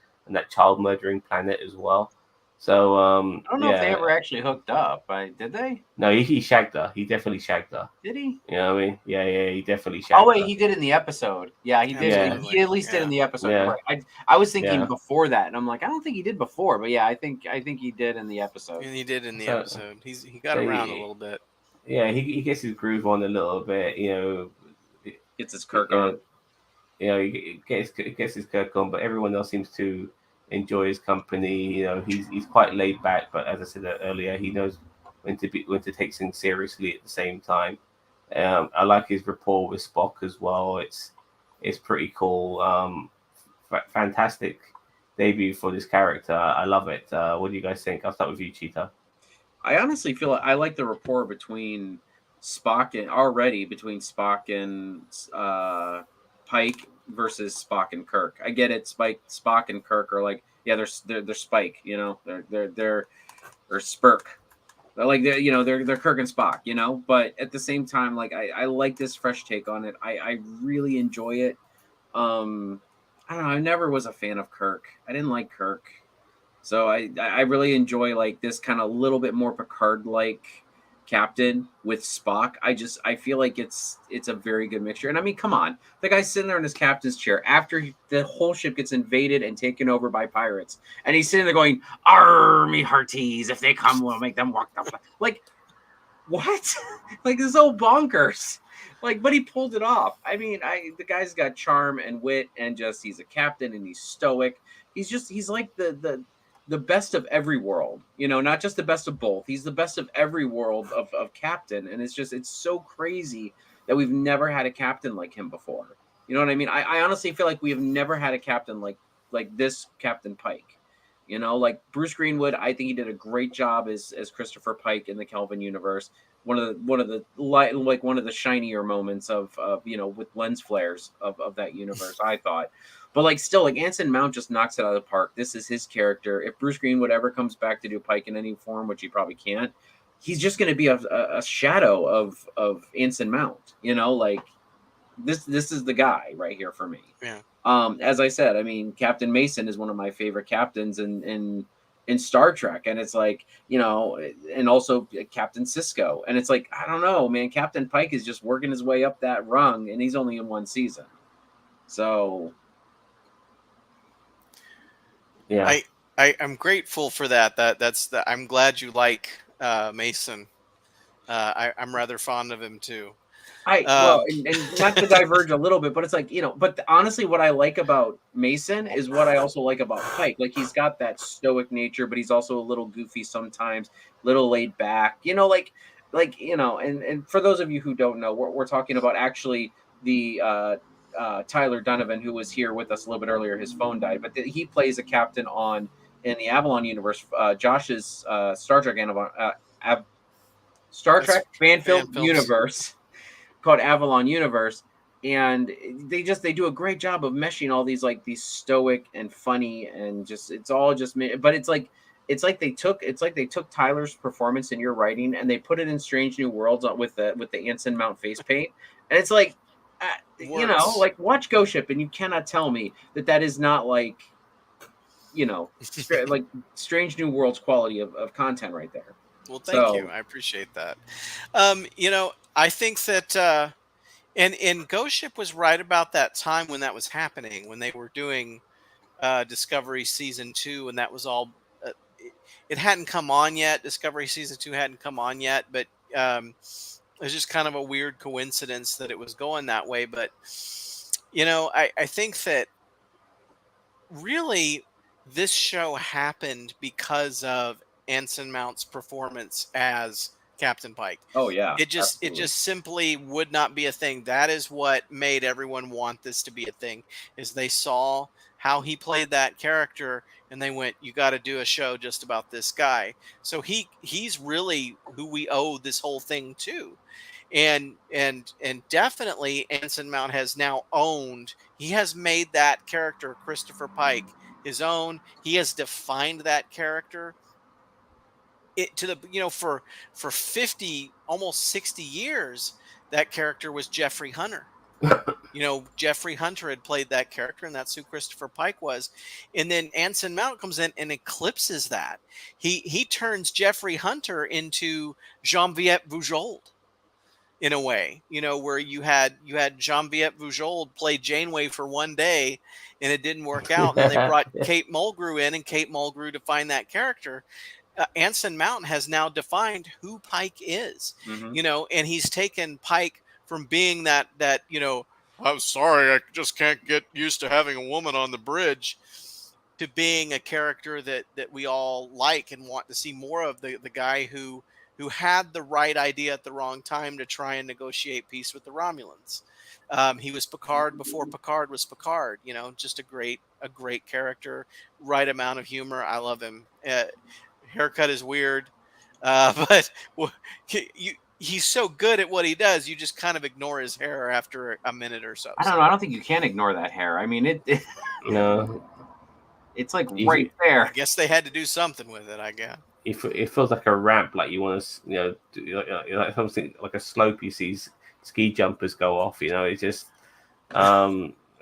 child murdering planet as well. So I don't know if they ever actually hooked up. Did they? No, he shagged her. He definitely shagged her. Did he? You know what I mean? Yeah, he definitely shagged Oh wait, her. he did in the episode. Yeah, he did. Absolutely. He at least did in the episode. Yeah. Right. I was thinking Yeah. before that, and I'm like, I don't think he did before, but yeah, I think he did in the episode. And he did in the So- episode. He got around a little bit. Yeah, he gets his groove on a little bit. Gets his Kirk on. He gets his Kirk on, but everyone else seems to enjoy his company. He's quite laid back, but as I said earlier, he knows when to take things seriously at the same time. I like his rapport with Spock as well. It's pretty cool. Fantastic debut for this character. I love it. What do you guys think? I'll start with you, Cheetah. I honestly feel I like the rapport between Spock and Pike versus Spock and Kirk. I get it. Spock and Kirk are like, yeah, they're Spike. They're Spirk. They're Kirk and Spock. But at the same time, like I like this fresh take on it. I really enjoy it. I don't know. I never was a fan of Kirk. I didn't like Kirk. So I really enjoy like this kind of little bit more Picard-like captain with Spock. I feel like it's a very good mixture. And I mean, come on, the guy's sitting there in his captain's chair after the whole ship gets invaded and taken over by pirates, and he's sitting there going, "Army hearties, if they come, we'll make them walk the like." What? Like this is so bonkers. Like, but he pulled it off. I mean, the guy's got charm and wit, and just he's a captain and he's stoic. He's like the best of every world, not just the best of both. He's the best of every world of captain. And it's so crazy that we've never had a captain like him before. You know what I mean? I honestly feel like we have never had a captain like this Captain Pike. Like Bruce Greenwood, I think he did a great job as Christopher Pike in the Kelvin universe. one of the light, like one of the shinier moments of with lens flares of that universe, I thought. But like still, like Anson Mount just knocks it out of the park. This is his character. If Bruce Greenwood ever comes back to do Pike in any form, which he probably can't, he's just going to be a shadow of Anson Mount. Like this is the guy right here for me. Yeah. As I said, I mean, Captain Mason is one of my favorite captains in Star Trek, and it's like, and also Captain Sisko, and it's like, I don't know, man, Captain Pike is just working his way up that rung, and he's only in one season, so Yeah. I'm grateful for that. I'm glad you like Mason. I'm rather fond of him too. Well, and not to diverge a little bit, but it's like, but honestly, what I like about Mason is what I also like about Pike. Like, he's got that stoic nature, but he's also a little goofy sometimes, little laid back, and for those of you who don't know, we're talking about actually the Tyler Donovan, who was here with us a little bit earlier. His phone died, but he plays a captain in the Avalon universe, Josh's Star Trek Star Trek fan film universe called Avalon Universe, and they do a great job of meshing all these stoic and funny, and just it's all just, but it's like they took Tyler's performance in your writing and they put it in Strange New Worlds with the Anson Mount face paint, and it's like, like watch Ghost Ship and you cannot tell me that is not like, like Strange New Worlds quality of content right there. Well, thank you. I appreciate that. I think that, and Ghost Ship was right about that time when that was happening, when they were doing Discovery Season 2, and that was all, it hadn't come on yet. Discovery Season 2 hadn't come on yet, but it was just kind of a weird coincidence that it was going that way. But, I think that really this show happened because of Anson Mount's performance as Captain Pike. Oh yeah. It just simply would not be a thing. That is what made everyone want this to be a thing, is they saw how he played that character and they went, you got to do a show just about this guy. So he's really who we owe this whole thing to. And definitely Anson Mount has now he has made that character, Christopher Pike, his own. He has defined that character to the, for 50, almost 60 years. That character was Jeffrey Hunter. Jeffrey Hunter had played that character, and that's who Christopher Pike was. And then Anson Mount comes in and eclipses that. He turns Jeffrey Hunter into Jean-Viet Bujold, in a way, where you had Jean-Viet Bujold play Janeway for one day and it didn't work out. And they brought Kate Mulgrew in, and Kate Mulgrew defined that character. Anson Mount has now defined who Pike is, and he's taken Pike from being that, I'm sorry, I just can't get used to having a woman on the bridge, to being a character that we all like and want to see more of, the guy who had the right idea at the wrong time to try and negotiate peace with the Romulans. He was Picard before Picard was Picard, just a great character, right amount of humor. I love him. Haircut is weird, but he's so good at what he does. You just kind of ignore his hair after a minute or so. I don't know. I don't think you can ignore that hair. I mean, No. It's like right there. I guess they had to do something with it, I guess. It feels like a ramp, like you want to, like something like a slope. You see ski jumpers go off. It's just,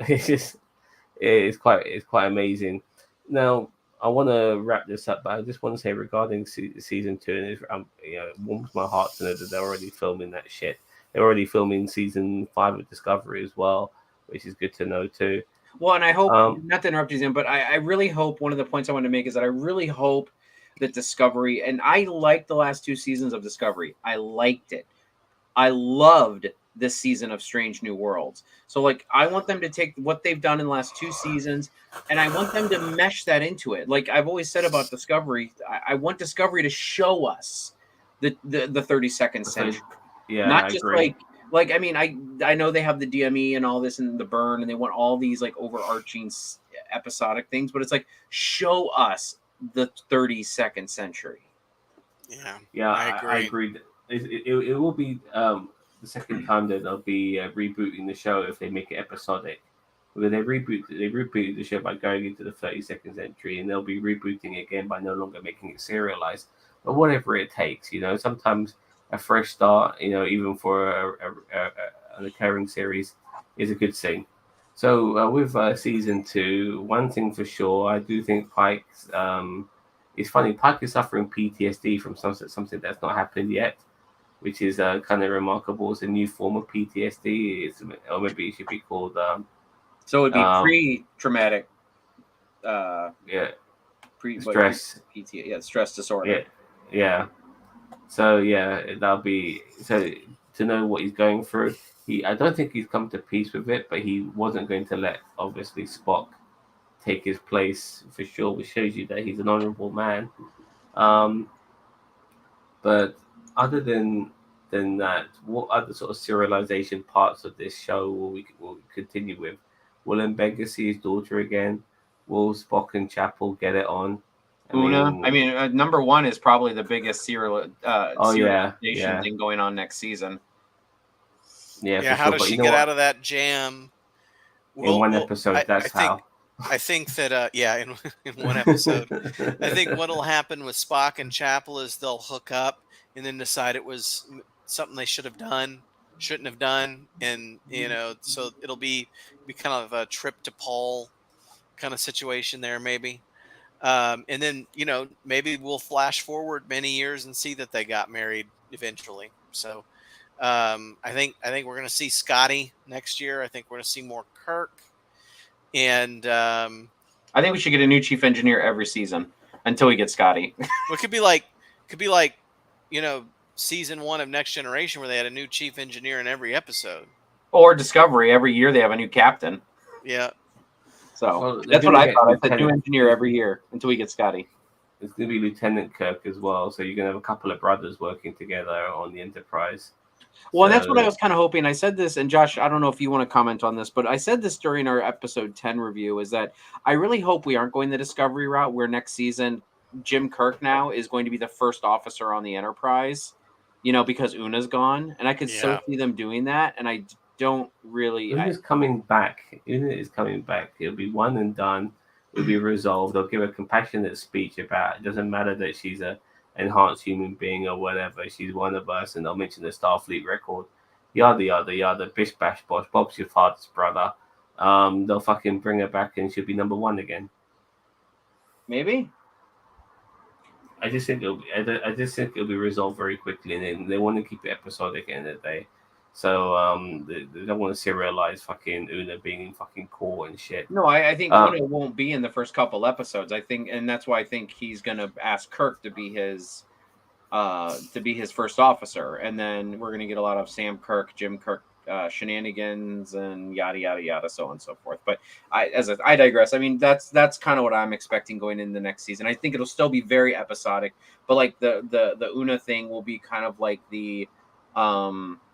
it's quite amazing. Now I want to wrap this up, but I just want to say regarding season 2, and it warms my heart to know that they're already filming that shit. They're already filming season 5 of Discovery as well, which is good to know too. Well, and I hope, not to interrupt you, Zim, but I really hope, one of the points I want to make is that I really hope that Discovery, and I liked the last 2 seasons of Discovery. I liked it. I loved this season of Strange New Worlds. So, like, I want them to take what they've done in the last 2 seasons, and I want them to mesh that into it. Like I've always said about Discovery, I want Discovery to show us the 32nd century. Yeah, not I just agree. like I mean, I know they have the DME and all this and the burn, and they want all these like overarching episodic things, but it's like, show us the 32nd century. Yeah, I agree. it will be the second time that they'll be rebooting the show if they make it episodic. When they rebooted the show by going into the 32nd century, and they'll be rebooting it again by no longer making it serialized. But whatever it takes, sometimes a fresh start, even for an occurring series, is a good thing. So with season 2, one thing for sure, I do think Pike's. It's funny, Pike is suffering PTSD from something that's not happened yet, which is kind of remarkable. It's a new form of PTSD. Or maybe it should be called. So it would be pre-traumatic. Yeah. Stress. Stress disorder. Yeah. So that'll be so to know what he's going through. I don't think he's come to peace with it, but he wasn't going to let obviously Spock take his place for sure, which shows you that he's an honorable man. But other than that, what other sort of serialization parts of this show will we continue with? Will Mbega see his daughter again? Will Spock and Chapel get it on? I mean, number one is probably the biggest serialization thing going on next season. Yeah. How does she get out of that jam? In one episode, that's how. I think that in one episode, I think what'll happen with Spock and Chapel is they'll hook up and then decide it was something they shouldn't have done, and so it'll be kind of a trip to Paul kind of situation there, maybe. And then maybe we'll flash forward many years and see that they got married eventually. So I think we're going to see Scotty next year. I think we're going to see more Kirk. And I think we should get a new chief engineer every season until we get Scotty. It could be like season 1 of Next Generation where they had a new chief engineer in every episode. Or Discovery, every year they have a new captain. Yeah. So that's what I thought. I said new engineer every year until we get Scotty. It's going to be Lieutenant Kirk as well. So you're going to have a couple of brothers working together on the Enterprise. Well, and that's what I was kind of hoping. I said this, and Josh, I don't know if you want to comment on this, but I said this during our episode 10 review, is that I really hope we aren't going the Discovery route where next season Jim Kirk now is going to be the first officer on the Enterprise, because Una's gone. And I could so see them doing that, and I don't really... Una's coming back. Una is coming back. It'll be one and done. It'll be resolved. They'll give a compassionate speech about it. Doesn't matter that she's a enhanced human being or whatever, she's one of us, and they'll mention the Starfleet record, yada yada yada, bish bash bosh, Bob's your father's brother. They'll fucking bring her back and she'll be number 1 again. Maybe. I just think it'll be resolved very quickly, and they want to keep it episodic at the end of the day. So they don't want to serialize fucking Una being in fucking court and shit. No, I think Una won't be in the first couple episodes. I think, and that's why I think he's gonna ask Kirk to be his first officer, and then we're gonna get a lot of Sam Kirk, Jim Kirk shenanigans, and yada yada yada, so on and so forth. But I digress. I mean, that's kind of what I'm expecting going into the next season. I think it'll still be very episodic, but like the Una thing will be kind of like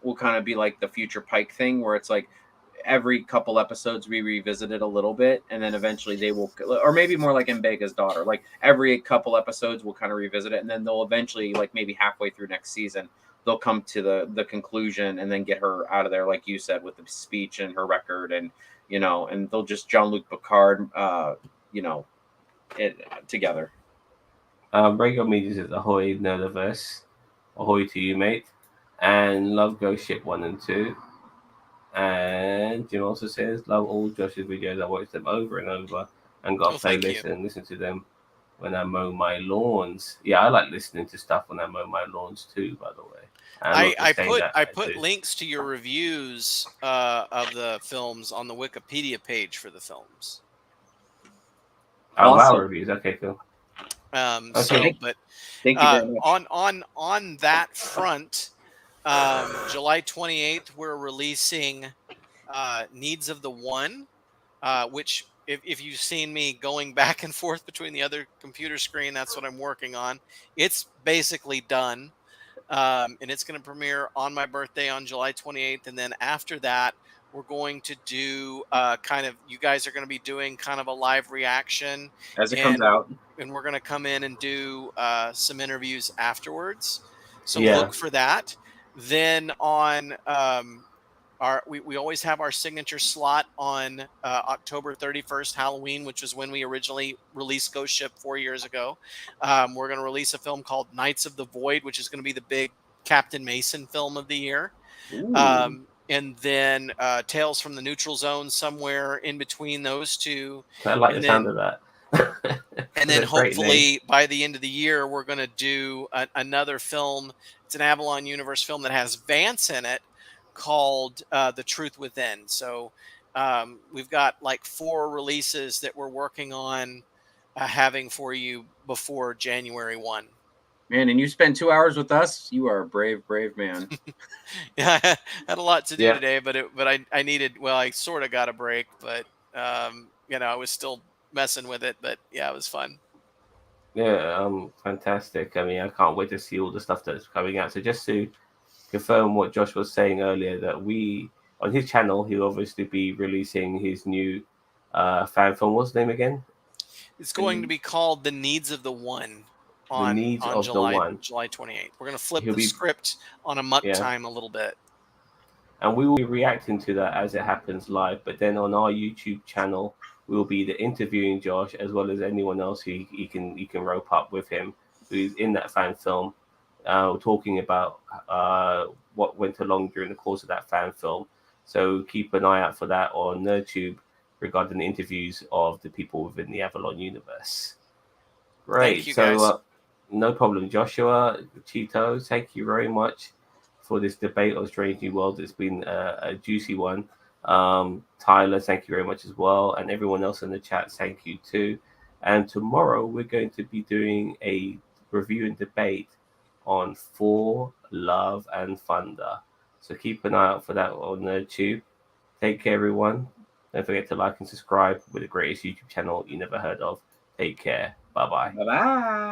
will kind of be like the future Pike thing, where it's like every couple episodes we revisit it a little bit, and then eventually they will, or maybe more like Mbega's daughter, like every couple episodes we'll kind of revisit it, and then they'll eventually, like maybe halfway through next season, they'll come to the conclusion and then get her out of there, like you said, with the speech and her record, and and they'll just Jean-Luc Picard it together. Rhaegar Media says ahoy Nerdiverse, ahoy to you, mate. And love Ghost Ship 1 and 2. And Jim also says, love all Josh's videos. I watch them over and over and got a playlist and listen to them when I mow my lawns. Yeah, I like listening to stuff when I mow my lawns too, by the way. I put links to your reviews of the films on the Wikipedia page for the films. Oh, wow, reviews. Okay, cool. Thank you very much. On that front, July 28th, we're releasing Needs of the One, which if you've seen me going back and forth between the other computer screen, that's what I'm working on. It's basically done, and it's going to premiere on my birthday on July 28th. And then after that, we're going to do you guys are going to be doing kind of a live reaction as it comes out. And we're going to come in and do some interviews afterwards. So Yeah. look for that. Then on we always have our signature slot on October 31st, Halloween, which is when we originally released Ghost Ship 4 years ago. We're going to release a film called Knights of the Void, which is going to be the big Captain Mason film of the year. And then Tales from the Neutral Zone somewhere in between those two. I like And the then, sound of that. and then That's a great name. hopefully by the end of the year, we're going to do another film. It's an Avalon Universe film that has Vance in it called The Truth Within. So we've got like 4 releases that we're working on having for you before January 1. Man, and you spent 2 hours with us. You are a brave, brave man. Yeah, I had a lot to do Yeah. today, but I needed, well, I sort of got a break, but I was still messing with it, but yeah, it was fun. Yeah, fantastic. I mean, I can't wait to see all the stuff that's coming out. So just to confirm what Josh was saying earlier, that we on his channel, he'll obviously be releasing his new fan film. What's the name again? It's going to be called The Needs of the One on Needs of the July One. 28th. We're going to flip He'll the be- script on a muck Yeah. time a little bit. And we will be reacting to that as it happens live. But then on our YouTube channel, we'll be interviewing Josh as well as anyone else who he can rope up with him who's in that fan film, talking about what went along during the course of that fan film. So keep an eye out for that on NerdTube regarding the interviews of the people within the Avalon universe. Great. Thank you, So guys. no problem, Joshua, Cheeto. Thank you very much for this debate on Strange New Worlds. It's been a juicy one. Tyler, thank you very much as well. And everyone else in the chat, thank you too. And tomorrow we're going to be doing a review and debate on Thor, Love and Thunder. So keep an eye out for that on NerdTube. Take care, everyone. Don't forget to like and subscribe with the greatest YouTube channel you never heard of. Take care. Bye-bye. Bye-bye.